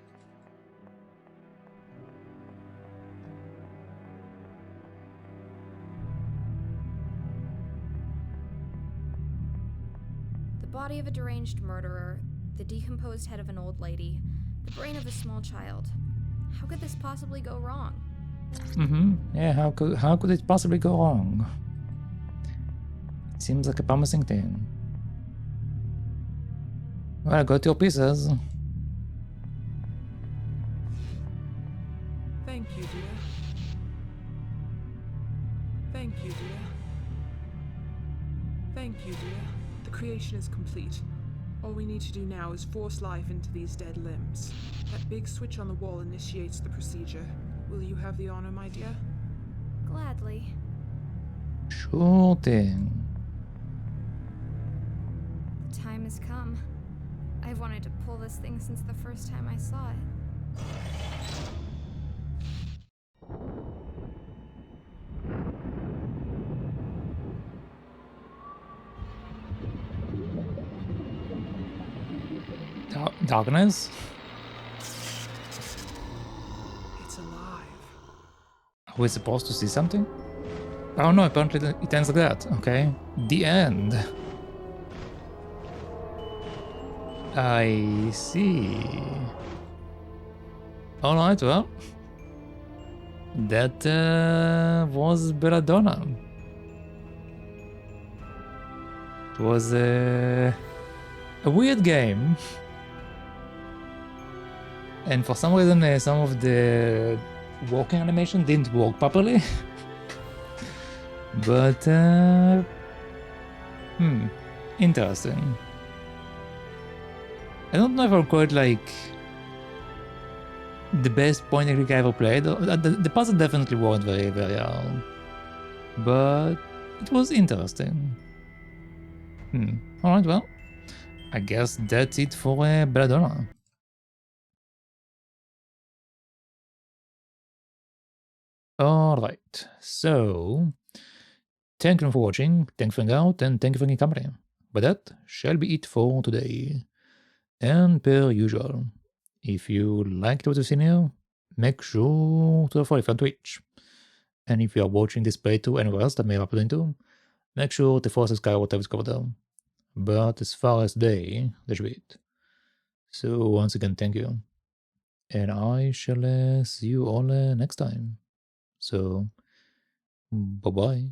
The body of a deranged murderer, the decomposed head of an old lady, the brain of a small child. How could this possibly go wrong? Yeah, how could it possibly go wrong? It seems like a promising thing. Well, I got your pieces. Thank you, dear. Thank you, dear. Thank you, dear. The creation is complete. All we need to do now is force life into these dead limbs. That big switch on the wall initiates the procedure. Will you have the honor, my dear? Gladly. Sure thing. The time has come. I've wanted to pull this thing since the first time I saw it. Darkness? It's alive. Are we supposed to see something? Oh no, apparently it ends like that. Okay. The end. I see. Alright, well. That was Belladonna. It was a weird game. And for some reason, some of the walking animation didn't work properly. But, interesting. I don't know if I'll call it like the best point and click I ever played. The puzzle definitely weren't very, very hard. But it was interesting. Alright, well, I guess that's it for Belladonna. Alright, so thank you for watching, thank you for hanging out, and thank you for your company. But that shall be it for today. And per usual, if you liked what you've seen here, make sure to follow on Twitch. And if you are watching this playthrough anywhere else that may happen into, make sure to follow subscribe whatever's covered there. But as far as today, that should be it. So once again, thank you. And I shall see you all next time. So, bye-bye.